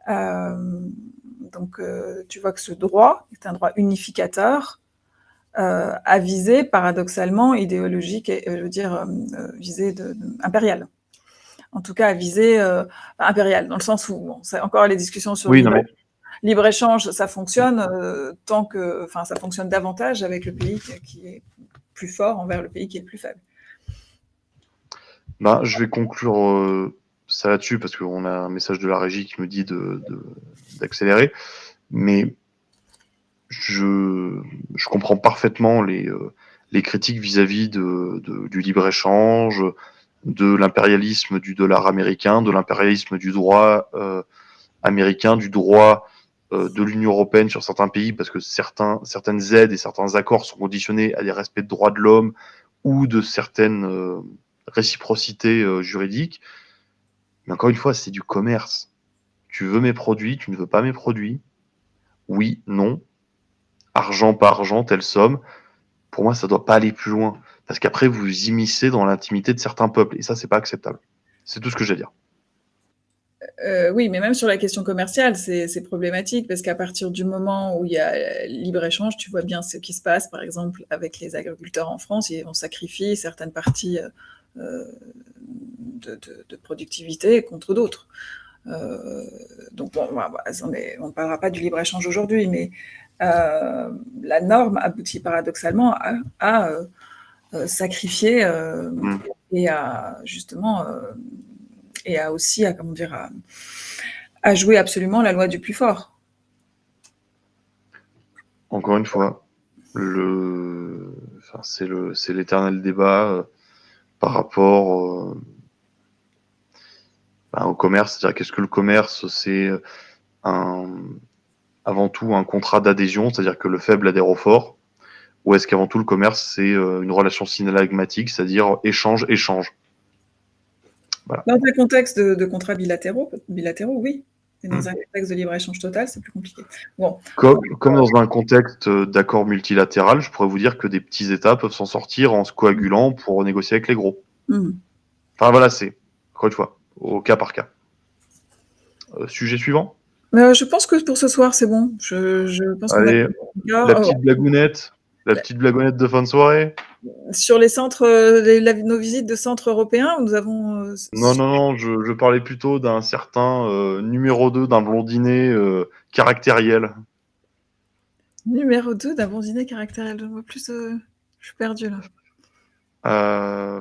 S2: Donc, tu vois que ce droit est un droit unificateur à visée paradoxalement idéologique et je veux dire visée impériale. En tout cas, à visée impériale, dans le sens où bon, c'est encore les discussions sur
S3: Oui,
S2: le
S3: non, mais
S2: libre-échange, ça fonctionne tant que, enfin, ça fonctionne davantage avec le pays qui est plus fort envers le pays qui est le plus faible.
S3: ben, je vais conclure ça là-dessus parce qu'on a un message de la régie qui me dit d'accélérer. Mais je comprends parfaitement les critiques vis-à-vis du libre-échange, de l'impérialisme du dollar américain, de l'impérialisme du droit américain, du droit de l'Union européenne sur certains pays, parce que certaines aides et certains accords sont conditionnés à des respects de droits de l'homme ou de certaines réciprocités juridiques. Mais encore une fois, c'est du commerce. Tu veux mes produits, tu ne veux pas mes produits. Oui, non. Argent par argent, telle somme. Pour moi, ça ne doit pas aller plus loin. Parce qu'après, vous vous immiscez dans l'intimité de certains peuples. Et ça, c'est pas acceptable. C'est tout ce que j'ai à dire.
S2: Oui, mais même sur la question commerciale, c'est problématique parce qu'à partir du moment où il y a libre-échange, tu vois bien ce qui se passe, par exemple, avec les agriculteurs en France, on sacrifie certaines parties de productivité contre d'autres. Donc, bon, on ne parlera pas du libre-échange aujourd'hui, mais la norme aboutit paradoxalement à sacrifier et à justement, et à aussi à jouer absolument la loi du plus fort.
S3: Encore une fois, c'est l'éternel débat par rapport au commerce. C'est-à-dire qu'est-ce que le commerce, c'est avant tout un contrat d'adhésion, c'est-à-dire que le faible adhère au fort, ou est-ce qu'avant tout le commerce, c'est une relation synalagmatique, c'est-à-dire échange, échange. Voilà.
S2: Dans un contexte de contrats bilatéraux, oui. Mais dans un contexte de libre-échange total, c'est plus compliqué. Bon.
S3: Comme dans un contexte d'accord multilatéral, je pourrais vous dire que des petits États peuvent s'en sortir en se coagulant pour négocier avec les gros. Enfin voilà, c'est, encore une fois, au cas par cas. Sujet suivant.
S2: Je pense que pour ce soir, c'est bon. Je pense qu'on a...
S3: Allez, la petite blagounette. La petite blagounette de fin de soirée.
S2: Sur les centres, nos visites de centres européens, nous avons...
S3: Non, je parlais plutôt d'un certain numéro 2 d'un blondinet caractériel.
S2: Numéro 2 d'un blondinet caractériel. Je vois plus... Je suis perdue, là.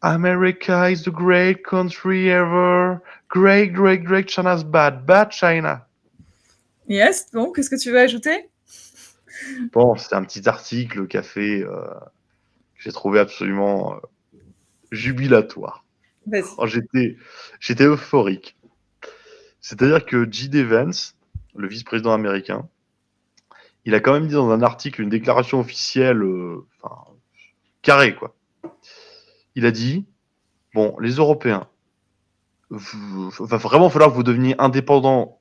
S3: America is the great country ever. Great, great, great. China's bad. Bad China.
S2: Yes, bon, qu'est-ce que tu veux ajouter?
S3: Bon, c'était un petit article qu'a fait... que j'ai trouvé absolument jubilatoire. Oh, j'étais euphorique. C'est-à-dire que J.D. Vance, le vice-président américain, il a quand même dit dans un article, une déclaration officielle, carrée, quoi. Il a dit, bon, les Européens, va vraiment falloir que vous deveniez indépendants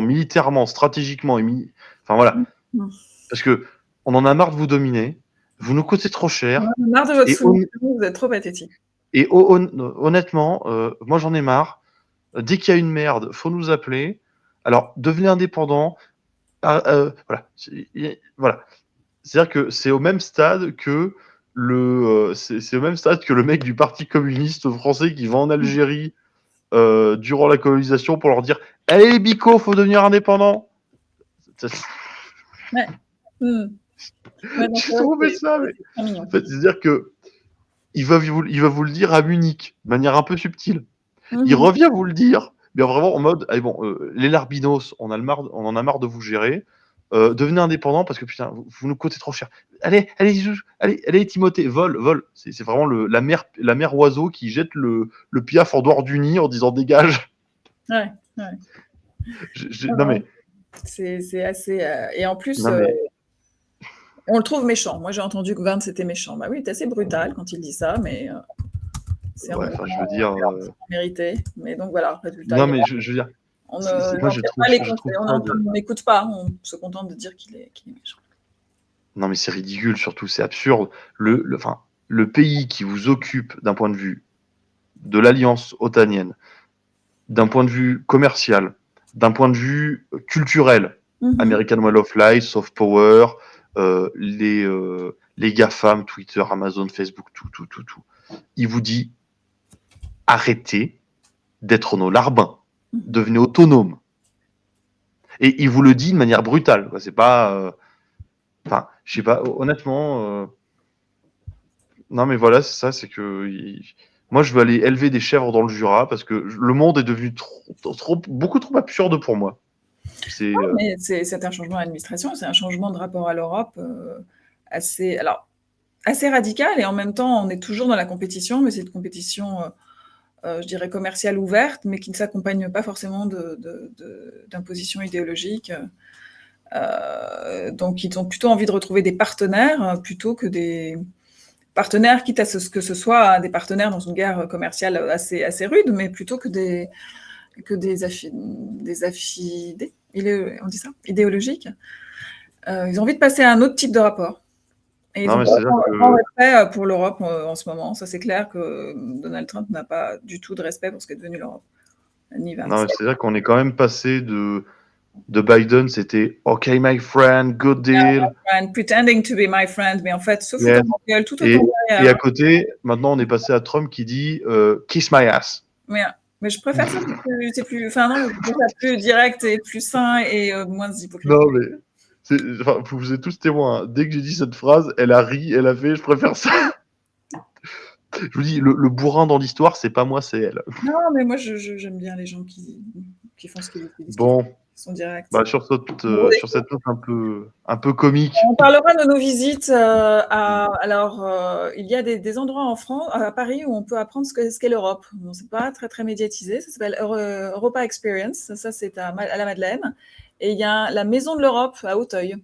S3: militairement, stratégiquement, enfin voilà. Parce que on en a marre de vous dominer, vous nous coûtez trop cher.
S2: On en a marre de votre soumission, vous êtes trop pathétique.
S3: Et honnêtement, moi j'en ai marre. Dès qu'il y a une merde, faut nous appeler. Alors, devenez indépendants. Voilà. Voilà. C'est-à-dire que c'est au même stade que c'est au même stade que le mec du Parti communiste français qui va en Algérie durant la colonisation pour leur dire allez les bicots, faut devenir indépendant.
S2: Ouais.
S3: J'ai trouvé ça, mais en fait, c'est-à-dire que il va vous le dire à Munich, de manière un peu subtile. Il revient vous le dire, mais vraiment en mode allez bon, les larbinos, on en a marre de vous gérer. Devenez indépendant parce que putain, vous nous coûtez trop cher. Allez, Timothée, vole. C'est vraiment la mère oiseau qui jette le piaf en dehors du nid en disant dégage.
S2: Ouais.
S3: Non mais
S2: c'est assez. Et en plus, on le trouve méchant. Moi, j'ai entendu que Vance était méchant. Bah oui, il est assez brutal quand il dit ça, mais c'est
S3: je veux dire
S2: mérité. Mais donc voilà, résultat.
S3: Non mais je veux dire.
S2: On n'écoute pas, on se contente de dire qu'il est méchant.
S3: Non mais c'est ridicule, surtout c'est absurde. Le pays qui vous occupe d'un point de vue de l'alliance otanienne, d'un point de vue commercial, d'un point de vue culturel, American Way of Life, Soft Power, les GAFAM, Twitter, Amazon, Facebook, tout. Il vous dit arrêtez d'être nos larbins, devenez autonomes. Et il vous le dit de manière brutale. Quoi. C'est pas. Enfin, je sais pas, honnêtement. Non, mais voilà, c'est ça, c'est que. Moi, je veux aller élever des chèvres dans le Jura parce que le monde est devenu beaucoup trop absurde pour moi.
S2: Mais c'est un changement d'administration, c'est un changement de rapport à l'Europe assez radical, et en même temps, on est toujours dans la compétition, mais c'est une compétition, je dirais, commerciale ouverte, mais qui ne s'accompagne pas forcément d'impositions idéologiques. Donc, ils ont plutôt envie de retrouver des partenaires plutôt que des partenaires, quitte à ce que ce soit des partenaires dans une guerre commerciale assez rude, mais plutôt que des affidés, on dit ça, idéologiques. Ils ont envie de passer à un autre type de rapport. Et ils ont pas respect pour l'Europe en ce moment. Ça, c'est clair que Donald Trump n'a pas du tout de respect pour ce qu'est devenu l'Europe.
S3: Non, c'est-à-dire qu'on est quand même passé de Biden, c'était OK, my friend, good deal.
S2: Yeah, my friend, pretending to be my friend, mais en fait, se foutant de gueule tout autant
S3: derrière. Et à côté, maintenant, on est passé à Trump qui dit kiss my ass.
S2: Mais je préfère ça, c'est plus, enfin non, plus direct et plus sain et moins hypocrite.
S3: Non, mais vous êtes tous témoins. Hein. Dès que j'ai dit cette phrase, elle a ri, elle a fait, je préfère ça. Je vous dis, le bourrin dans l'histoire, c'est pas moi, c'est elle.
S2: Non, mais moi, j'aime bien les gens qui font ce qu'ils disent qu'ils font,
S3: Bon,
S2: qui sont directs.
S3: bah, sur cette note un peu comique.
S2: On parlera de nos visites. Alors, il y a des endroits en France, à Paris, où on peut apprendre ce qu'est l'Europe. Bon, c'est pas très très médiatisé. Ça s'appelle Europa Experience. Ça, c'est à la Madeleine. Et il y a la Maison de l'Europe à Auteuil.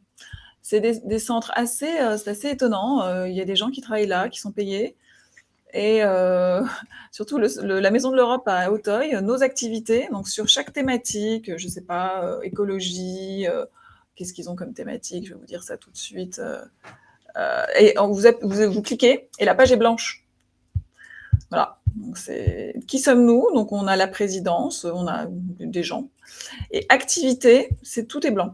S2: C'est des centres c'est assez étonnant. Il y a des gens qui travaillent là, qui sont payés. Et surtout la Maison de l'Europe à Auteuil, nos activités, donc sur chaque thématique, je ne sais pas, écologie, qu'est-ce qu'ils ont comme thématique, je vais vous dire ça tout de suite. Et vous cliquez et la page est blanche. Voilà. Donc qui sommes-nous? Donc on a la présidence, on a des gens. Et activité, tout est blanc.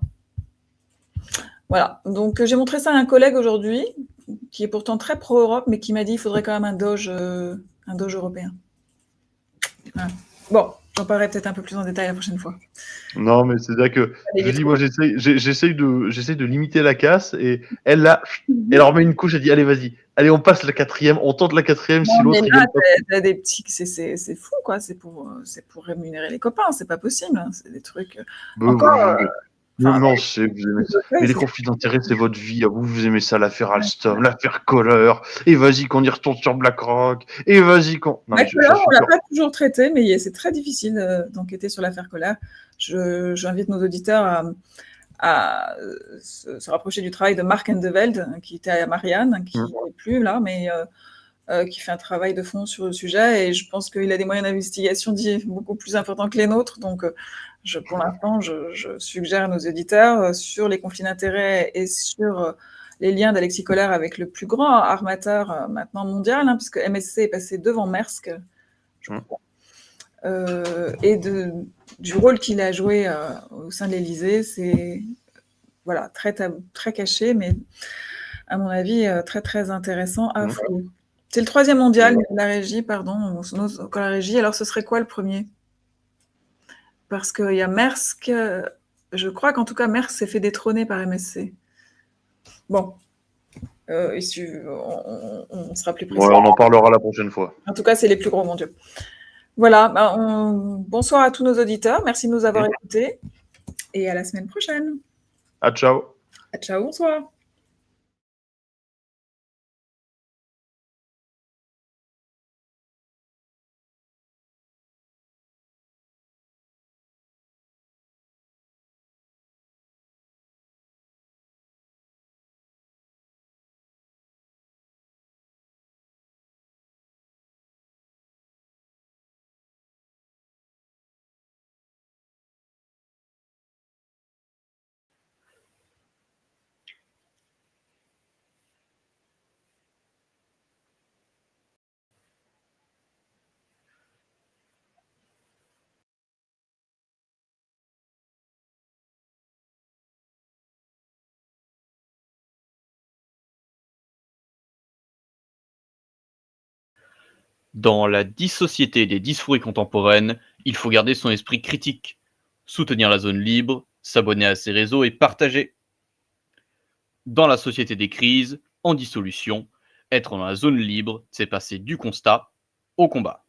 S2: Voilà. Donc j'ai montré ça à un collègue aujourd'hui, qui est pourtant très pro-Europe, mais qui m'a dit qu'il faudrait quand même un Doge européen. Voilà. Bon, j'en parlerai peut-être un peu plus en détail la prochaine fois.
S3: Non, mais c'est-à-dire que je dis, moi, j'essaye de limiter la casse, et elle, là, elle leur met une couche, elle dit, allez, vas-y, allez, on passe la 4e, on tente la 4e, si l'autre, il
S2: t'as des petits, c'est fou, quoi, c'est pour rémunérer les copains, c'est pas possible, hein. C'est des trucs. Encore.
S3: Non, vous aimez ça. Mais les conflits d'intérêts, c'est votre vie. Vous aimez ça, l'affaire Alstom, l'affaire Kohler. Et vas-y qu'on y retourne sur BlackRock. Et vas-y qu'on.
S2: Kohler, on l'a pas toujours traité, mais c'est très difficile d'enquêter sur l'affaire Kohler. J'invite nos auditeurs à se rapprocher du travail de Mark Endeveld, qui était à Marianne, qui n'est plus là, mais qui fait un travail de fond sur le sujet. Et je pense qu'il a des moyens d'investigation beaucoup plus importants que les nôtres. Donc, pour l'instant, je suggère à nos auditeurs sur les conflits d'intérêts et sur les liens d'Alexis Kohler avec le plus grand armateur maintenant mondial, hein, puisque MSC est passé devant Maersk, je crois, et du rôle qu'il a joué au sein de l'Élysée. C'est voilà, très caché, mais à mon avis très très intéressant à fouiller. C'est le 3e mondial, la régie, pardon, la régie. Alors ce serait quoi le premier? Parce qu'il y a Maersk, je crois qu'en tout cas Maersk s'est fait détrôner par MSC. Bon, on sera plus précis.
S3: Ouais, on en parlera la prochaine fois.
S2: En tout cas, c'est les plus gros mondiaux. Voilà, bonsoir à tous nos auditeurs, merci de nous avoir écoutés, et à la semaine prochaine.
S3: Ciao.
S2: Ciao, bonsoir.
S1: Dans la dissociété des dysphories contemporaines, il faut garder son esprit critique, soutenir la zone libre, s'abonner à ses réseaux et partager. Dans la société des crises, en dissolution, être dans la zone libre, c'est passer du constat au combat.